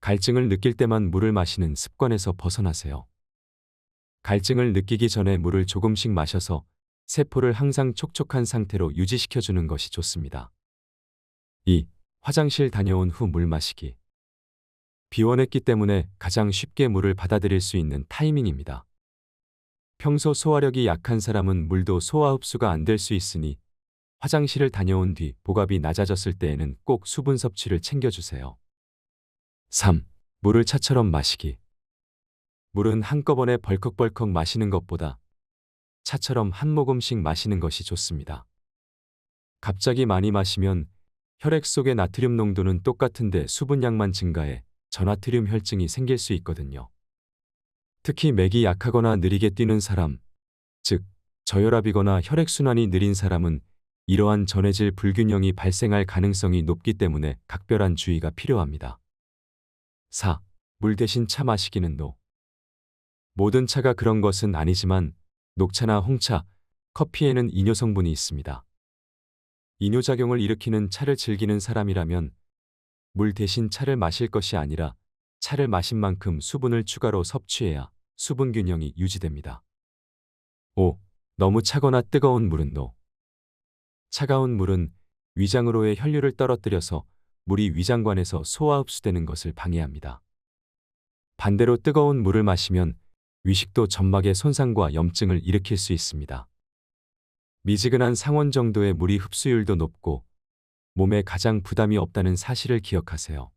갈증을 느낄 때만 물을 마시는 습관에서 벗어나세요. 갈증을 느끼기 전에 물을 조금씩 마셔서 세포를 항상 촉촉한 상태로 유지시켜주는 것이 좋습니다. 2. 화장실 다녀온 후 물 마시기. 비워냈기 때문에 가장 쉽게 물을 받아들일 수 있는 타이밍입니다. 평소 소화력이 약한 사람은 물도 소화 흡수가 안 될 수 있으니 화장실을 다녀온 뒤 복압이 낮아졌을 때에는 꼭 수분 섭취를 챙겨주세요. 3. 물을 차처럼 마시기. 물은 한꺼번에 벌컥벌컥 마시는 것보다 차처럼 한 모금씩 마시는 것이 좋습니다. 갑자기 많이 마시면 혈액 속의 나트륨 농도는 똑같은데 수분량만 증가해 저나트륨 혈증이 생길 수 있거든요. 특히 맥이 약하거나 느리게 뛰는 사람, 즉 저혈압이거나 혈액순환이 느린 사람은 이러한 전해질 불균형이 발생할 가능성이 높기 때문에 각별한 주의가 필요합니다. 4. 물 대신 차 마시기는 NO. 모든 차가 그런 것은 아니지만 녹차나 홍차, 커피에는 이뇨 성분이 있습니다. 이뇨작용을 일으키는 차를 즐기는 사람이라면 물 대신 차를 마실 것이 아니라 차를 마신 만큼 수분을 추가로 섭취해야 수분 균형이 유지됩니다. 5. 너무 차거나 뜨거운 물은 NO. 차가운 물은 위장으로의 혈류를 떨어뜨려서 물이 위장관에서 소화 흡수되는 것을 방해합니다. 반대로 뜨거운 물을 마시면 위식도 점막의 손상과 염증을 일으킬 수 있습니다. 미지근한 상온 정도의 물이 흡수율도 높고 몸에 가장 부담이 없다는 사실을 기억하세요.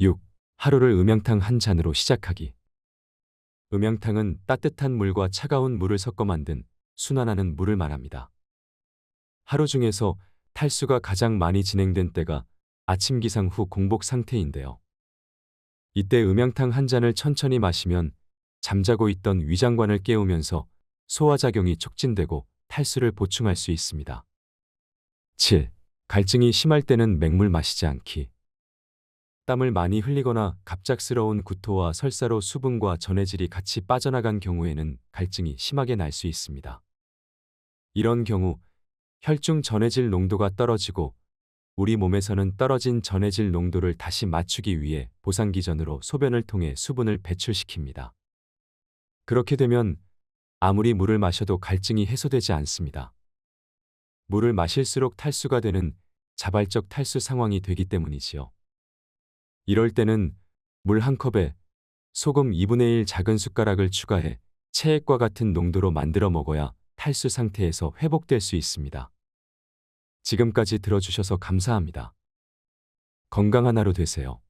6. 하루를 음양탕 한 잔으로 시작하기. 음양탕은 따뜻한 물과 차가운 물을 섞어 만든 순환하는 물을 말합니다. 하루 중에서 탈수가 가장 많이 진행된 때가 아침 기상 후 공복 상태인데요. 이때 음양탕 한 잔을 천천히 마시면 잠자고 있던 위장관을 깨우면서 소화작용이 촉진되고 탈수를 보충할 수 있습니다. 7. 갈증이 심할 때는 맹물 마시지 않기. 땀을 많이 흘리거나 갑작스러운 구토와 설사로 수분과 전해질이 같이 빠져나간 경우에는 갈증이 심하게 날 수 있습니다. 이런 경우 혈중 전해질 농도가 떨어지고 우리 몸에서는 떨어진 전해질 농도를 다시 맞추기 위해 보상기전으로 소변을 통해 수분을 배출시킵니다. 그렇게 되면 아무리 물을 마셔도 갈증이 해소되지 않습니다. 물을 마실수록 탈수가 되는 자발적 탈수 상황이 되기 때문이지요. 이럴 때는 물 한 컵에 소금 2분의 1 작은 숟가락을 추가해 체액과 같은 농도로 만들어 먹어야 탈수 상태에서 회복될 수 있습니다. 지금까지 들어주셔서 감사합니다. 건강한 하루 되세요.